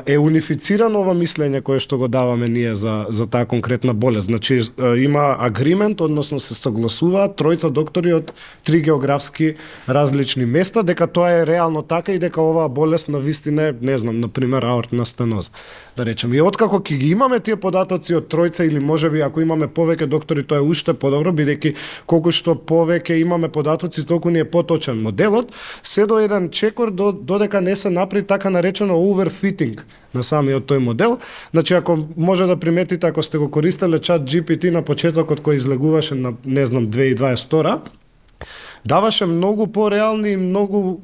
[SPEAKER 2] е унифицирано ова мислење кое што го даваме ние за таа конкретна болест. Значи има агримент, односно се согласуваат 3 доктори од 3 географски различни места дека тоа е реално така и дека оваа болест навистина е, не знам, на пример аортна стеноза. Да речеме, и откако ќе ги имаме тие податоци од 3 или можеби ако имаме повеќе доктори, тоа е уште подобро, бидејќи колку што повеќе имаме податоци, толку ни е поточен моделот, се до еден чекор додека не се направи така наречено overfitting на самиот тој модел. Значи, ако може да приметите, ако сте го користеле чат GPT на почетокот кој излегуваше на, не знам, 2022, даваше многу пореални и многу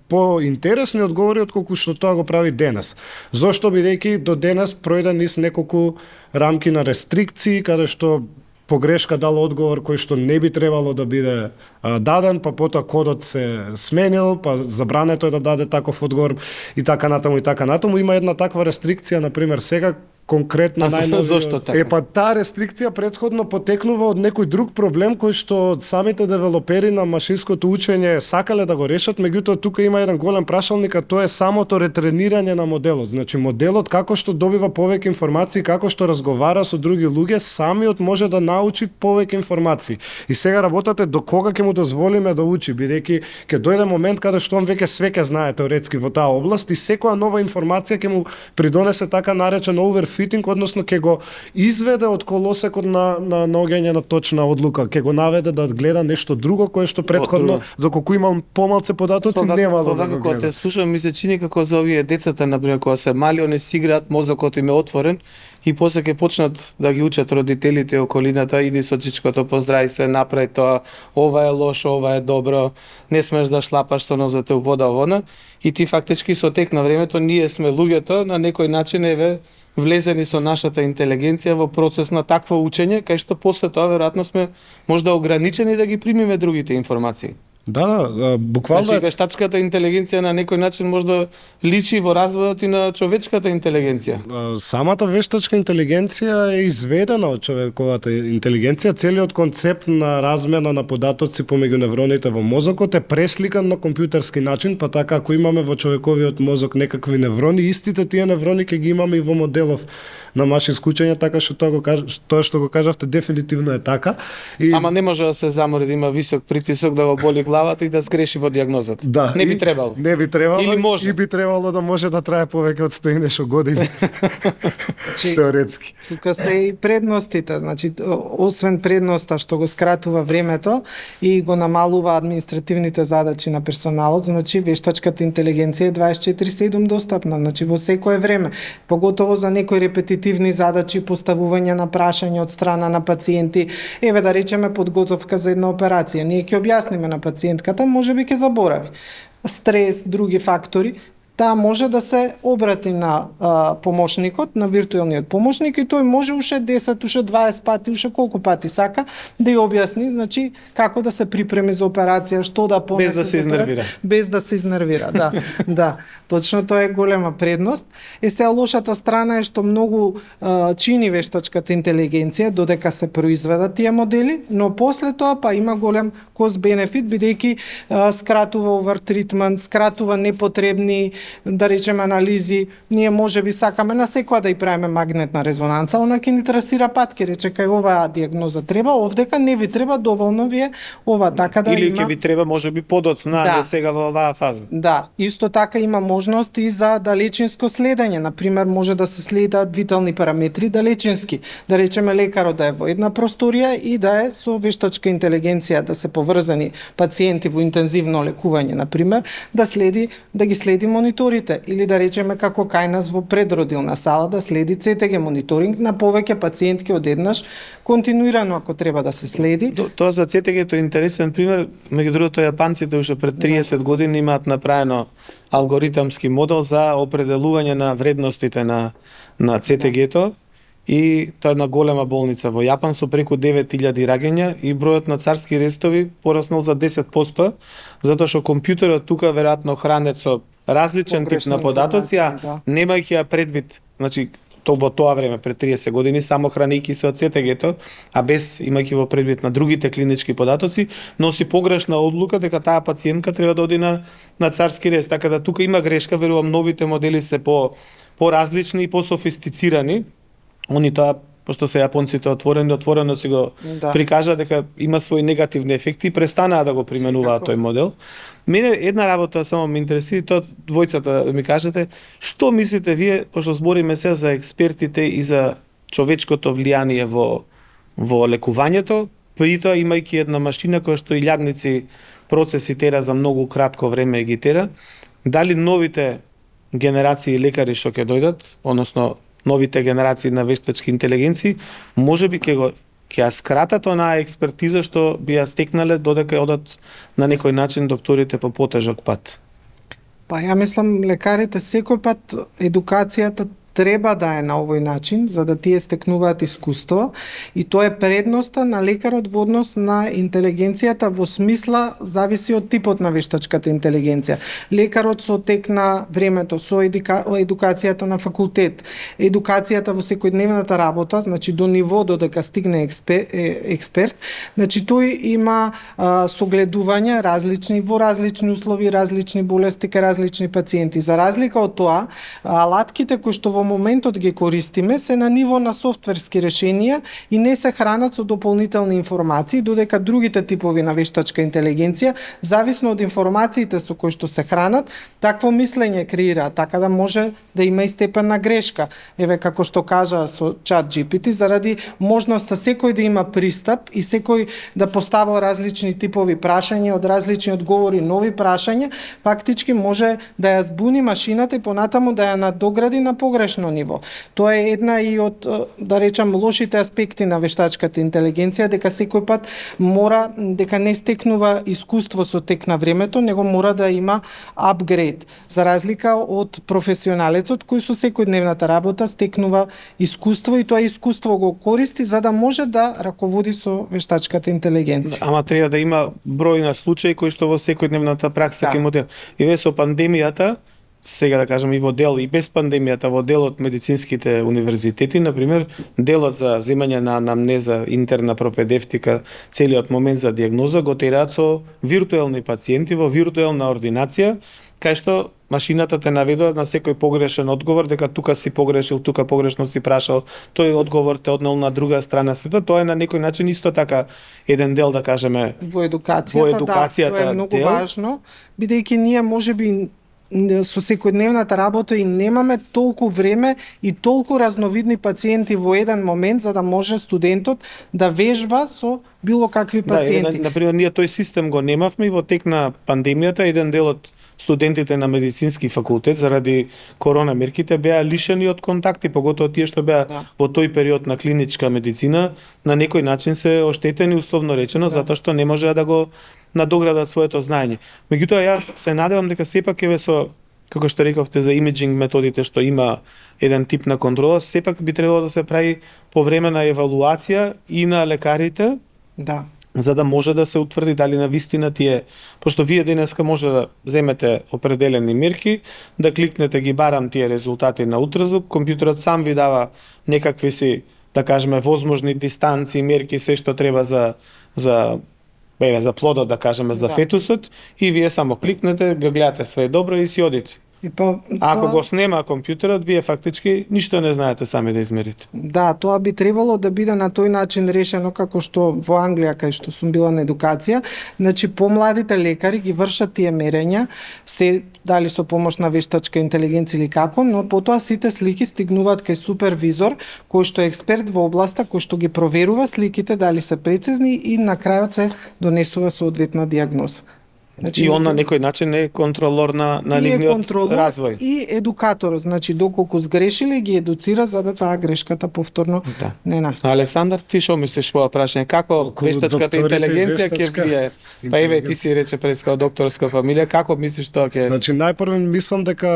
[SPEAKER 2] поинтересни одговори отколку што тоа го прави денес. Зошто? Бидејќи до денес пројде низ неколку рамки на рестрикции, каде што погрешка дал одговор кој што не би требало да биде даден, па потоа кодот се сменил, па забрането е да даде таков одговор и така натаму и така натаму. Има една таква рестрикција, на пример, сега конкретно најновиот.
[SPEAKER 1] Зошто така?
[SPEAKER 2] Па таа рестрикција претходно потекнува од некој друг проблем кој што самите девелопери на машинското учење сакале да го решат, меѓутоа тука има еден голем прашалник, а тоа е самото ретренирање на моделот. Значи моделот како што добива повеќе информации, како што разговара со други луѓе, самиот може да научи повеќе информации. И сега работате до кога ќе му дозволиме да учи, бидејќи ќе дојде момент каде што он веќе све ќе знае теоретски во таа област и секоја нова информација ќе му придонесе така наречен overfitting, односно ќе го изведе од колосекот на наоѓање на точна одлука, ќе го наведе да гледа нешто друго кое што претходно доколку имам помалце податоци немало да го гледа.
[SPEAKER 1] Кога те слушам, ми се чини како за овие децата, например, кога се мали, они си играат, мозокот им е отворен и после ќе почнат да ги учат родителите и околината, иди со чичкото, поздрави се, направи тоа, ова е лошо, ова е добро, не смееш да шлапаш со нозете у вода вона, и ти фактички со тек на времето ние сме луѓето на некој начин еве влезени со нашата интелигенција во процес на такво учење, кај што после тоа веројатно сме можда ограничени да ги примиме другите информации.
[SPEAKER 2] Да, буквално
[SPEAKER 1] Значи вештачката интелигенција на некој начин можда личи во развојот и на човечката интелигенција.
[SPEAKER 2] Самата вештачка интелигенција е изведена од човековата интелигенција. Целиот концепт на размена на податоци помеѓу невроните во мозокот е пресликан на компјутерски начин, па така ако имаме во човековиот мозок некакви неврони, истите тие неврони ќе ги имаме и во моделов на машинско учење, така што тоа што го кажавте дефинитивно е така.
[SPEAKER 1] Ама не може да се замори, да има висок притисок, да го боли главата и да сгреши во дијагнозата.
[SPEAKER 2] Да,
[SPEAKER 1] не би требало.
[SPEAKER 2] Не би требало.
[SPEAKER 1] Или може.
[SPEAKER 2] И би требало да може да трае повеќе од 100 и нешто години. Теоретски.
[SPEAKER 3] Тука се и предностите, значи освен предноста што го скратува времето и го намалува административните задачи на персоналот, значи вештачката интелигенција е 24/7 достапна, значи во секое време, поготово за некои репетитивни задачи, поставување на прашања од страна на пациенти, еве да речеме подготовка за една операција, ние ќе објасниме на пациентката, можеби ќе заборави. Стрес, други фактори, таа може да се обрати на помошникот, на виртуелниот помошник и тој може уште 10, уште 20 пати, уште колку пати сака да ја објасни, значи како да се припреми за операција, што да понесе,
[SPEAKER 1] без да се изнервира.
[SPEAKER 3] Без да се изнервира, да. Да, точно тоа е голема предност. Сега лошата страна е што многу чини вештачката интелигенција додека се произведат тие модели, но после тоа па има голем cost benefit бидејќи скратува овертретмент, скратува непотребни да речеме анализи. Ние можеби сакаме на секоја да ја правиме магнетна резонанца, она ќе ни трасира пат, ќе рече кај оваа дијагноза треба, овдека не ви треба, доволно ви е ова, така да
[SPEAKER 1] или
[SPEAKER 3] има.
[SPEAKER 1] Или ќе ви треба можеби подоцна, да, сега во оваа фаза.
[SPEAKER 3] Да, исто така има можност и за далечинско следење, например може да се следат витални параметри далечински, да речеме лекарот да е во една просторија и да е со вештачка интелигенција, да се поврзани пациенти во интензивно лекување, например, да ги следи мониторите, или да речеме како кај нас во предродилна сала да следи CTG мониторинг на повеќе пациентки одеднаш, континуирано ако треба да се следи.
[SPEAKER 1] Тоа за CTG-то е интересен пример, меѓу другото јапанците уште пред 30 години имаат направено алгоритамски модел за определување на вредностите на CTG-то и тоа е една голема болница во Јапан со преку 9000 раѓања и бројот на царски рестови пораснал за 10%, затоа што компјутерот тука веројатно хранет со различен тип на податоци, а немајќи ја предвид, значи во тоа време пред 30 години само хранејќи се од CTG-то, а без имајќи во предвид на другите клинички податоци, носи погрешна одлука дека таа пациентка треба да оди на царски рез, така да тука има грешка, верувам новите модели се по-различни и по-софистицирани. Они тоа, пошто се јапонците отворено си го прикажа дека има своји негативни ефекти и престанаа да го применуваат тој модел. Мене една работа само ме интересира, тоа двојцата да ми кажете, што мислите вие, пошто збориме се за експертите и за човечкото влијание во лекувањето, при тоа имајќи една машина која што илјадници процеси тера за многу кратко време ги тера, дали новите генерации лекари што ќе дојдат, односно новите генерации на вештачки интелигенции, можеби ќе ја скратат онаа експертиза што би ја стекнале додека одат на некој начин докторите по потежок пат.
[SPEAKER 3] Па ја мислам лекарите секој пат едукацијата треба да е на овој начин, за да тие стекнуваат искуство, и тоа е предноста на лекарот во однос на интелигенцијата, во смисла зависи од типот на вештачката интелигенција. Лекарот со тек на времето, со едукацијата на факултет, едукацијата во секојдневната работа, значи до ниво додека стигне експерт, значи тој има согледување различни во различни услови, различни болести кај различни пациенти. За разлика од тоа, алатките кои што во моментот ги користиме се на ниво на софтверски решенија и не се хранат со дополнителни информации, додека другите типови на вештачка интелигенција, зависно од информациите со кои што се хранат, такво мислење креира, така да може да има и степен на грешка. Еве како што кажа со чат GPT, заради можноста секој да има пристап и секој да постава различни типови прашања, од различни одговори, нови прашања, фактички може да ја збуни машината и понатаму да ја надогради на погрешно ниво. Тоа е една и од, да речам, лошите аспекти на вештачката интелигенција, дека секој пат мора, дека не стекнува искуство со тек на времето, него мора да има апгрейд, за разлика од професионалецот кој со секојдневната работа стекнува искуство и тоа искуство го користи за да може да раководи со вештачката интелигенција.
[SPEAKER 1] Ама треба да има број на случаи кои што во секојдневната пракса ќе му дел. И ве со пандемијата, сега да кажам и во дел и без пандемијата, во дел од медицинските универзитети, например, делот за земање на анамнеза, интерна пропедевтика, целиот момент за диагноза го тераат со виртуелни пациенти во виртуелна ординација, кај што машината те наведува на секој погрешен одговор, дека тука си погрешил, тука погрешно си прашал, тој одговор те однел на друга страна света. Тоа е на некој начин исто така еден дел, да кажеме,
[SPEAKER 3] во едукацијата, да, тоа е многу важно, бидејќи ние можеби со секојдневната работа и немаме толку време и толку разновидни пациенти во еден момент за да може студентот да вежба со било какви пациенти.
[SPEAKER 1] Да, например, ние тој систем го немавме и во тек на пандемијата еден дел од студентите на медицински факултет заради корона мерките беа лишени од контакти, поготово тие што беа во тој период на клиничка медицина, на некој начин се оштетени условно речено, затоа што не можеа да го надоградат своето знаење. Меѓутоа јас се надевам дека сепак еве со, како што рековте за имиджинг методите што има еден тип на контрола, сепак би требало да се прави повремена евалуација и на лекарите,
[SPEAKER 3] да,
[SPEAKER 1] за да може да се утврди дали на вистина тие, пошто вие денеска може да земете определени мерки, да кликнете ги барам тие резултати на ултразвук, компјутерот сам ви дава некакви си, да кажеме, возможни дистанци, мерки, се што треба за плодот, да кажеме, за фетусот, и вие само кликнете, го гледате све добро и си одите. Ако го снема компјутерот, вие фактички ништо не знаете сами да измерите.
[SPEAKER 3] Да, тоа би требало да биде на тој начин решено како што во Англија, кај што сум била на едукација. Значи, помладите лекари ги вршат тие мерења, се дали со помош на вештачка интелигенција или како, но потоа сите слики стигнуваат кај супервизор, кој што е експерт во областа, кој што ги проверува сликите дали се прецизни и на крајот се донесува соодветна диагноза.
[SPEAKER 1] Значи, и он на некој начин е контролор на нивниот развој.
[SPEAKER 3] И едукатор, значи доколку сгрешили ги едуцира за да таа грешката повторно не настане.
[SPEAKER 1] Александар, ти што мислиш по прашање? Како вештачката интелигенција ќе влијае? Па еве ти си рече пред као докторска фамилија, како мислиш тоа ќе?
[SPEAKER 2] Значи најпрво мислам дека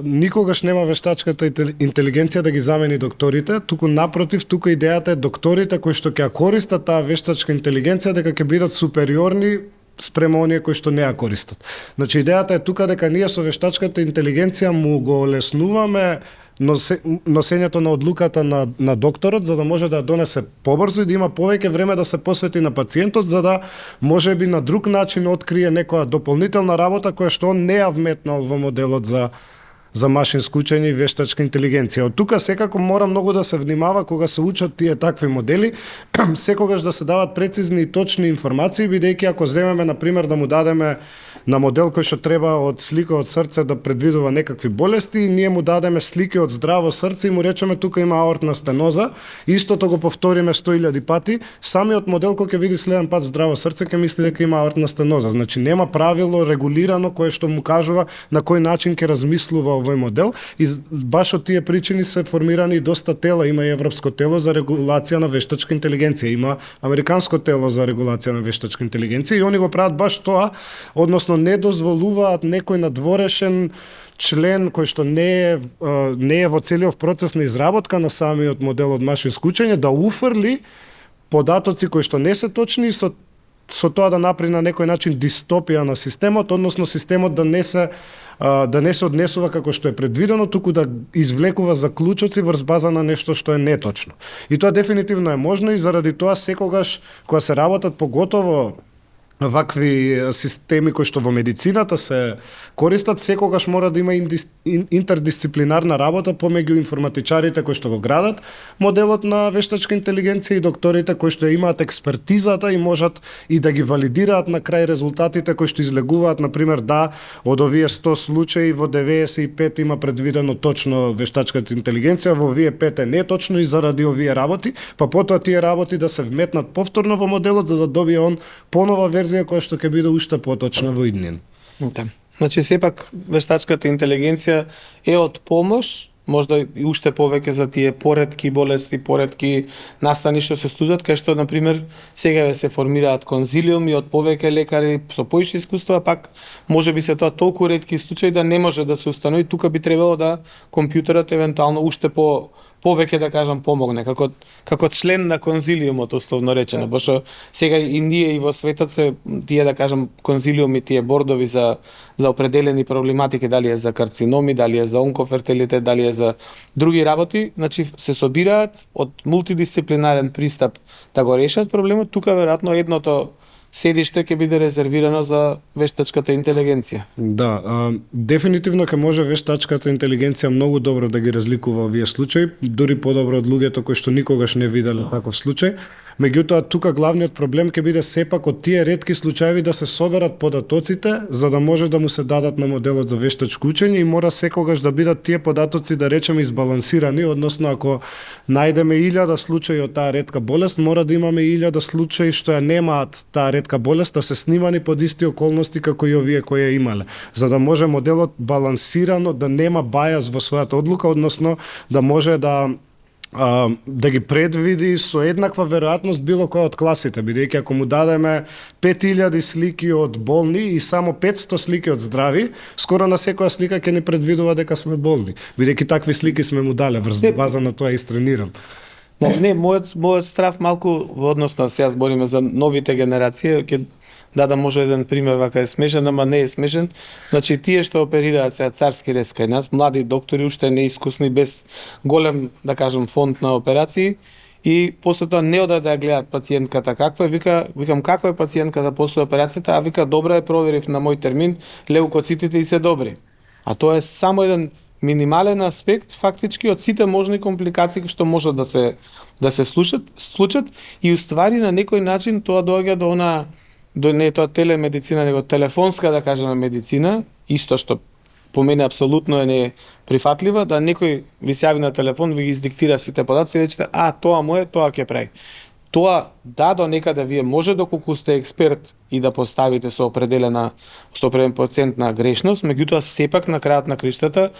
[SPEAKER 2] никогаш нема вештачката интелигенција да ги замени докторите, туку напротив, тука идејата е докторите кои што ќе користат таа вештачка интелигенција дека ќе бидат супериорни спрема оние кои што не ја користат. Значи идејата е тука дека ние со вештачката интелигенција му го олеснуваме носењето на одлуката на докторот за да може да ја донесе побрзо и да има повеќе време да се посвети на пациентот за да можеби на друг начин открие некоја дополнителна работа која што он не ја вметнал во моделот за машинско учење и вештачка интелигенција. Од тука секако мора многу да се внимава кога се учат тие такви модели, секогаш да се дават прецизни и точни информации, бидејќи ако земеме на пример да му дадеме на модел кој што треба од слика од срце да предвидува некакви болести, ние му дадеме слики од здраво срце и му речеме тука има аортна стеноза, истото го повториме 100.000 пати, самиот модел кој ќе види следен пат здраво срце ќе мисли дека има аортна стеноза. Значи нема правило регулирано кое што му кажува на кој начин ќе размислува овој модел и баш од тие причини се формирани и доста тела, има и Европско тело за регулација на вештачка интелигенција, има Американско тело за регулација на вештачка интелигенција и они го прават баш тоа, односно не дозволуваат некој надворешен член кој што не е во целиот процес на изработка на самиот модел од машинско учење да уфрли податоци кои што не се точни и со тоа да направи на некој начин дистопија на системот, односно системот да не се однесува како што е предвидено, туку да извлекува заклучоци врз база на нешто што е неточно. И тоа дефинитивно е можно и заради тоа секогаш кога се работат поготово вакви системи кои што во медицината се користат, секогаш мора да има интердисциплинарна работа помеѓу информатичарите кои што го градат моделот на вештачка интелигенција и докторите кои што имаат експертизата и можат и да ги валидираат на крај резултатите кои што излегуваат, например, да од овие 100 случаи во 95 има предвидено точно вештачката интелигенција, во овие 5 е неточно и заради овие работи, па потоа тие работи да се вметнат повторно во моделот за да добие он понова верзија која што ќе биде уште поточна во иднина.
[SPEAKER 1] Да. Значи сепак вештачката интелигенција е од помош, можда и уште повеќе за тие поретки болести, поретки настани што се студат, кај што на пример сега се формираат конзилиуми од повеќе лекари со поише искуства, пак можеби се тоа толку ретки случаи да не може да се установи, тука би требало да компјутерот евентуално уште повеќе да кажам помогне како член на конзилиумот условно речено, бошо сега и ние и во светот се тие да кажам конзилиуми, тие бордови за определени проблематики, дали е за карциноми, дали е за онкофертилитет, дали е за други работи, значи се собираат од мултидисциплинарен пристап да го решат проблемот, тука веројатно едното седиште ќе биде резервирано за вештачката интелигенција.
[SPEAKER 2] Да, дефинитивно ќе може вештачката интелигенција многу добро да ги разликува овие случаи, дури подобро од луѓето кои што никогаш не виделе таков случај. Меѓутоа, тука главниот проблем ќе биде сепак од тие ретки случаи да се соберат податоците, за да може да му се дадат на моделот за вештачко учење и мора секогаш да бидат тие податоци, да речеме, избалансирани, односно ако најдеме 1000 случаи од таа ретка болест, мора да имаме 1000 случаи што ја немаат таа ретка болест, да се снимани под исти околности како и овие кои ја имале, за да може моделот балансирано да нема бајас во својата одлука, односно да може да ги предвиди со еднаква веројатност било која од класите, бидејќи ако му дадеме 5000 слики од болни и само 500 слики од здрави, скоро на секоја слика ќе ни предвидува дека сме болни, бидејќи такви слики сме му дале, врз база на тоа истрениран.
[SPEAKER 1] Не, мојот страв малку во однос на сега збориме за новите генерации, ќе дадам може еден пример, вака е смешен, ама не е смешен. Значи тие што оперираат сега царски рез кај нас, млади доктори уште неискусни, без голем, да кажем, фонд на операции, и после тоа не одат да ја гледаат пациентката каква е, викам каква е пациентката после операцијата, а вика добра е, проверив на мој термин, леукоцитите и се добри. А тоа е само еден минимален аспект фактички од сите можни компликации што можат да се случат и уствари на некој начин тоа доаѓа до не тоа телемедицина, него телефонска, да кажеме, медицина, исто што по мене апсолутно е неприфатлива, да некој ви се јави на телефон, ви ги издиктира сите податоци и речете, тоа мое, тоа ќе прави. Тоа до некаде вие може доколку сте експерт и да поставите со определен процент на грешност, меѓутоа сепак на крајот на криштата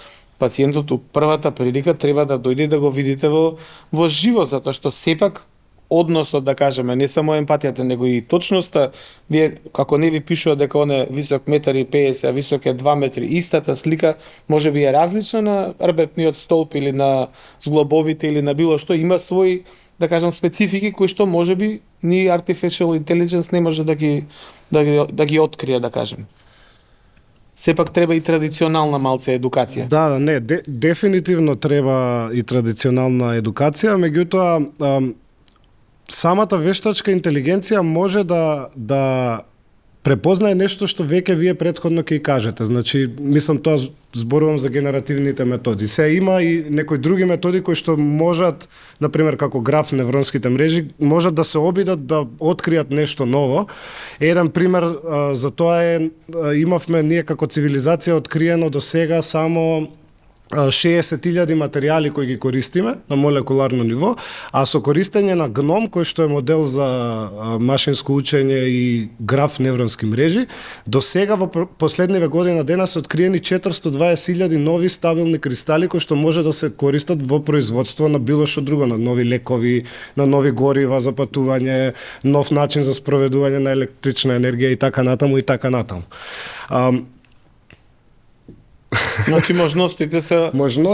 [SPEAKER 1] пациентот у првата прилика треба да дојде да го видите во живо, затоа што сепак односот, да кажеме, не само емпатијата, него и точноста, вие како не ви пишува дека он е висок 1,50 м, а висок е 2 метри, истата слика може би е различна на рбетниот столб или на зглобовите или на било што, има свој, да кажам, специфики кои што може би ни artificial intelligence не може да ги открие, да кажем. Сепак треба и традиционална малце едукација.
[SPEAKER 2] Да, не, дефинитивно треба и традиционална едукација, меѓутоа самата вештачка интелигенција може да препознае нешто што веќе вие претходно ќе кажете. Значи, мислам, тоа зборувам за генеративните методи. Се има и некои други методи кои што можат, например, како граф невронските мрежи, можат да се обидат да откријат нешто ново. Еден пример за тоа имавме ние како цивилизација откриено до сега само 60.000 материјали кои ги користиме на молекуларно ниво, а со користење на ГНОМ, кој што е модел за машинско учење и граф невронски мрежи, до сега во последниве година дена се откриени 420.000 нови стабилни кристали кои што може да се користат во производство на било што друго, на нови лекови, на нови горива за патување, нов начин за спроведување на електрична енергија и така натаму и така натаму.
[SPEAKER 1] Значи можностите се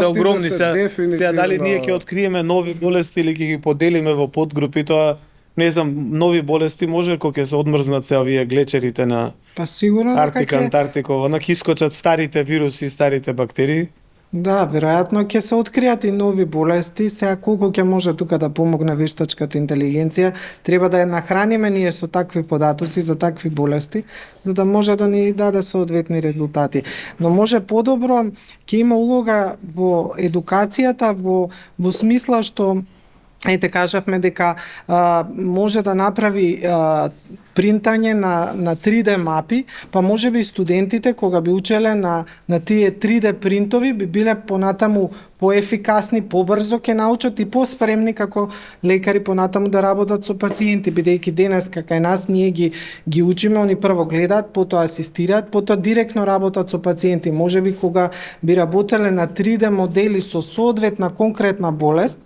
[SPEAKER 1] огромни. Сега дали ние ќе откриеме нови болести или ќе ги поделиме во подгрупи, тоа не знам, нови болести може кога ќе се одмрзнат се овие глечерите на
[SPEAKER 3] Па сигурно
[SPEAKER 1] Арктика, Антарктика, она ќе искочат старите вируси, старите бактерии.
[SPEAKER 3] Да, веројатно ќе се откријат и нови болести. Сега колку ќе може тука да помогне вештачката интелигенција, треба да ја нахраниме ние со такви податоци за такви болести, за да може да ни даде соодветни резултати. Но може подобро ќе има улога во едукацијата во смисла што ете кажавме дека може да направи принтање на 3D мапи, па може би студентите кога би учеле на тие 3D принтови би биле понатаму поефикасни, побрзо ќе научат и поспремни како лекари понатаму да работат со пациенти, бидејќи денес кај нас ние ги учиме, они прво гледаат, потоа асистираат, потоа директно работат со пациенти. Може би кога би работеле на 3D модели со соодветна конкретна болест,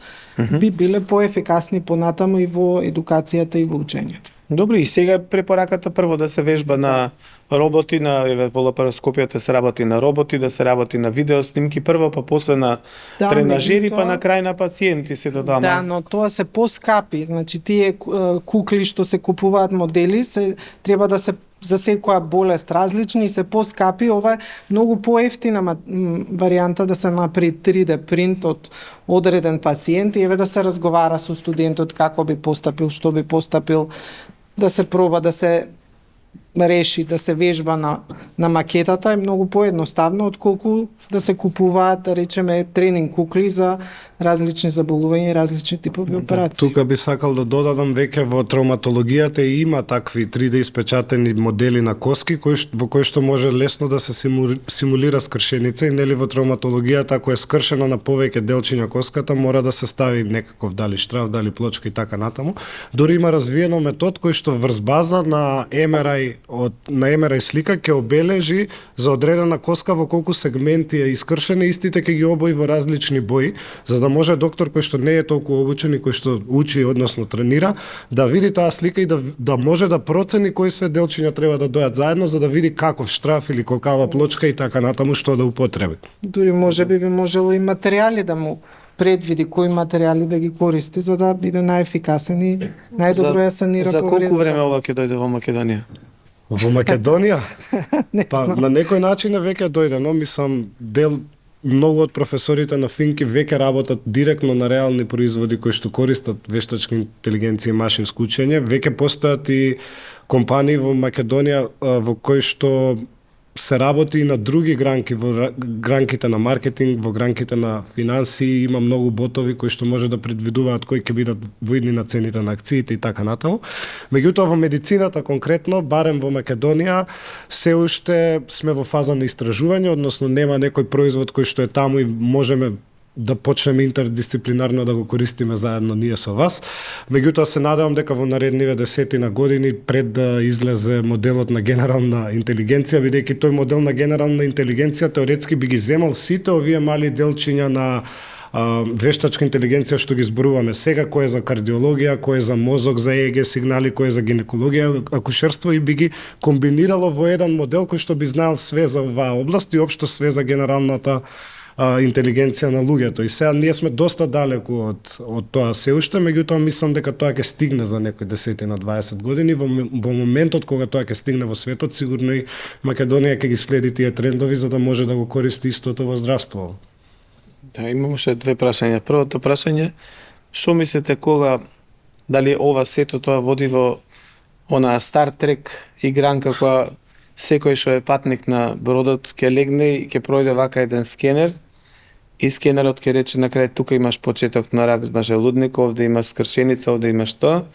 [SPEAKER 3] би биле поефикасни понатаму и во едукацијата и во учењето.
[SPEAKER 1] Добри, и сега препораката прво да се вежба на роботи, во лапароскопијата се работи на роботи, да се работи на видеоснимки прво, па после на тренажери, па на крај на пациенти се додама.
[SPEAKER 3] Да, но тоа се поскапи, значи тие кукли што се купуваат модели, треба да се за секоја болест различни и се поскапи. Ова е многу поевтина варијанта да се направи 3D принт од одреден пациент и еве да се разговара со студентот како би постапил, што би постапил, да се проба, да се реши, да се вежба на макетата е многу поедноставно отколку да се купуваат, да речеме, тренинг кукли за различни заболувања и различни типови операции.
[SPEAKER 2] Тука би сакал да додадам, веќе во травматологијата има такви 3D испечатени модели на коски во кои што може лесно да се симулира скршеница и нели во травматологијата ако е скршена на повеќе делчиња коската мора да се стави некаков дали штраф, дали плочка и така натаму. Дури има развиено метод кој што врз база на MRI слика ќе обележи за одредена коска во колку сегменти е искршена, истите ќе ги обои во различни бои, за да може доктор кој што не е толку обучен и кој што учи, односно тренира, да види таа слика и да може да процени кои све делчиња треба да дојат заедно за да види каков штраф или колкава плочка и така натаму што да употреби.
[SPEAKER 3] Дури може би можело и материјали да му предвиди кои материјали да ги користи за да биде најефикасен и најдобро ја санира.
[SPEAKER 1] За колку време ова ќе дојде во Македонија?
[SPEAKER 2] Во Македонија? Па на некој начин е веќе дојдено, мислам многу од професорите на Финки веќе работат директно на реални производи кои што користат вештачка интелигенција и машинско учење. Веќе постојат и компании во Македонија во кои што се работи и на други гранки, во гранките на маркетинг, во гранките на финансии, има многу ботови кои што може да предвидуваат кои ќе бидат воидни на цените на акциите и така натаму. Меѓутоа во медицината конкретно, барем во Македонија, се уште сме во фаза на истражување, односно нема некој производ кој што е таму и можеме да почнеме интердисциплинарно да го користиме заедно ние со вас. Меѓутоа се надевам дека во наредниве 10 години пред да излезе моделот на генерална интелигенција, бидејќи тој модел на генерална интелигенција теоретски би ги земал сите овие мали делчиња на вештачка интелигенција што ги зборуваме сега, кој е за кардиологија, кој е за мозок, за ЕЕГ сигнали, кој е за гинекологија, акушерство и би ги комбинирало во еден модел кој што би знаел све за оваа област и општо све за генералната интелигенција на луѓето. И сега ние сме доста далеку од тоа се уште, меѓутоа мислам дека тоа ќе стигне за некои 10 на 20 години. Во моментот кога тоа ќе стигне во светот, сигурно и Македонија ќе ги следи тие трендови за да може да го користи истото во здравство.
[SPEAKER 1] Да, имам уште две прашања. Првото прашање, што мислите кога дали ова сето тоа води во она Star Trek игранка која секој што е патник на бродот ќе легне и ќе пројде вака еден скенер и скенерот ќе рече на крај тука имаш почеток на рак на желудник, овде имаш скршеница, овде имаш тоа,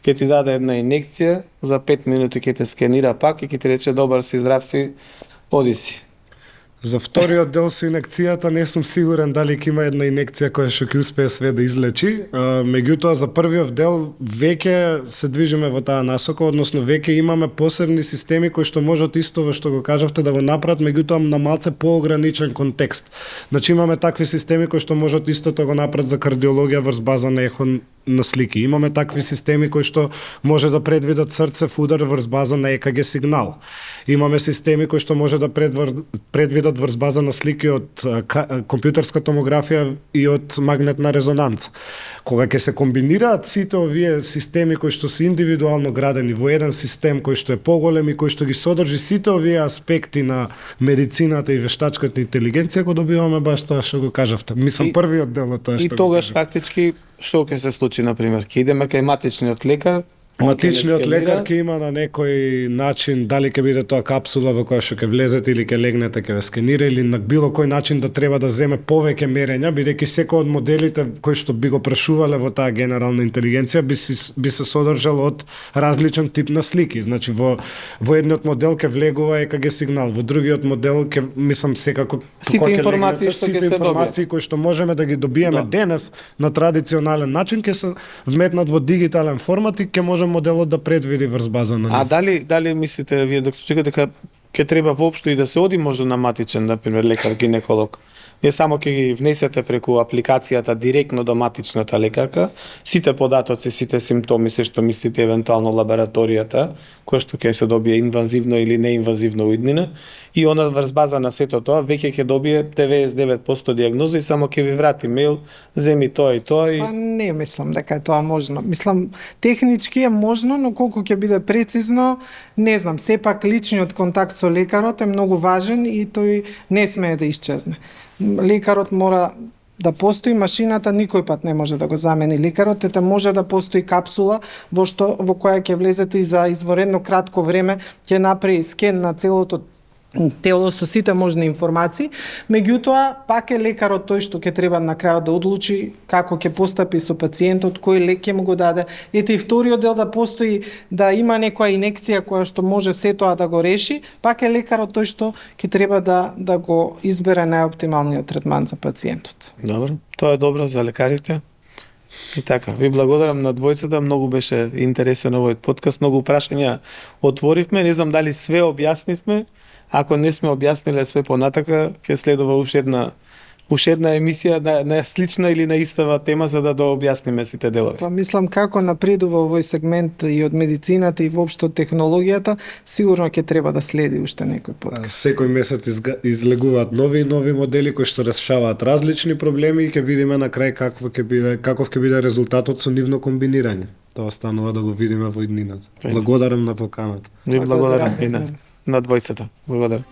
[SPEAKER 1] ќе ти даде една инекција, за 5 минути ќе те скенира пак и ќе ти рече добар си, здрав си, оди си.
[SPEAKER 2] За вториот дел со инекцијата не сум сигурен дали ќе има една инекција која што ќе успее све да излечи. Меѓутоа за првиот дел веќе се движиме во таа насока, односно веќе имаме посебни системи кои што можат исто во што го кажавте да го направат, меѓутоа на малце поограничен контекст. Значи имаме такви системи кои што можат истото го направат за кардиологија врз база на ехо на слики. Имаме такви системи кои што може да предвидат срцев удар врз база на ЕКГ сигнал. Имаме системи кои што може да предвидат врз база на слики од компјутерска томографија и од магнетна резонанца. Кога ќе се комбинираат сите овие системи кои што се индивидуално градени во еден систем кој што е поголем и кој што ги содржи сите овие аспекти на медицината и вештачката интелигенција, го добиваме баш тоа што го кажавте. Мислам првиот дел од тоа што.
[SPEAKER 1] И тогаш фактички што ќе се случи, например, ќе идеме кај матичниот лекар.
[SPEAKER 2] Матичниот лекар ќе има на некој начин, дали ќе биде тоа капсула во која што ќе влезете или ќе легнете, ќе ве скенира, или на било кој начин да треба да земе повеќе мерења, бидејќи секој од моделите кои што би го прашувале во таа генерална интелигенција би се содржал од различен тип на слики. Значи во едниот модел ќе влегува ЕКГ сигнал, во другиот модел ќе мислам секако
[SPEAKER 1] сите информации што ќе се
[SPEAKER 2] информации кои што можеме да ги добиеме денес на традиционален начин ќе се вметнат во дигитален формат и ќе може моделот да предвиди врз база на
[SPEAKER 1] нив. Дали мислите вие доктор Чека дека ќе треба воопшто и да се оди може на матичен, например, лекар гинеколог? Вие само ќе ги внесете преку апликацијата директно до матичната лекарка, сите податоци, сите симптоми, се што мислите евентуално лабораторијата, која што ќе се добие инвазивно или неинвазивно уиднина, и она врз база на сето тоа веќе ќе добие 99% дијагноза и само ќе ви врати мејл, земи тоа и тоа и...
[SPEAKER 3] Па не мислам дека е тоа можно. Мислам, технички е можно, но колку ќе биде прецизно, не знам. Сепак личниот контакт со лекарот е многу важен и тој не смее да исчезне. Лекарот мора да постои, машината никој пат не може да го замени лекарот, ете може да постои капсула во која ќе влезете и за изворедно кратко време ќе направи скен на целото тело со сите можни информации, меѓутоа пак е лекарот тој што ќе треба на крајот да одлучи како ќе постапи со пациентот, кој лек ќе му го даде. Ете и вториот дел да постои, да има некоја инекција која што може се тоа да го реши, пак е лекарот тој што ќе треба да го избере најоптималниот третман за пациентот.
[SPEAKER 1] Добро, тоа е добро за лекарите. И така, ви благодарам на двојцата, многу беше интересен овој подкаст, многу прашања отворивме, не знам дали све објаснивме. Ако не сме објасниле све понатака, ќе следува уште една емисија на слична или на истава тема за да дообјасниме сите делови.
[SPEAKER 3] Па мислам како напредува овој сегмент и од медицината и воопшто од технологијата, сигурно ќе треба да следи уште некој подкаст.
[SPEAKER 2] Секој месец излегуваат нови и нови модели кои што решаваат различни проблеми и ќе видиме на крај каков ќе биде резултатот со нивно комбинирање. Тоа останува да го видиме во иднината. Благодарам на поканата.
[SPEAKER 1] Ви благодарам и на двојцата. Благодарам.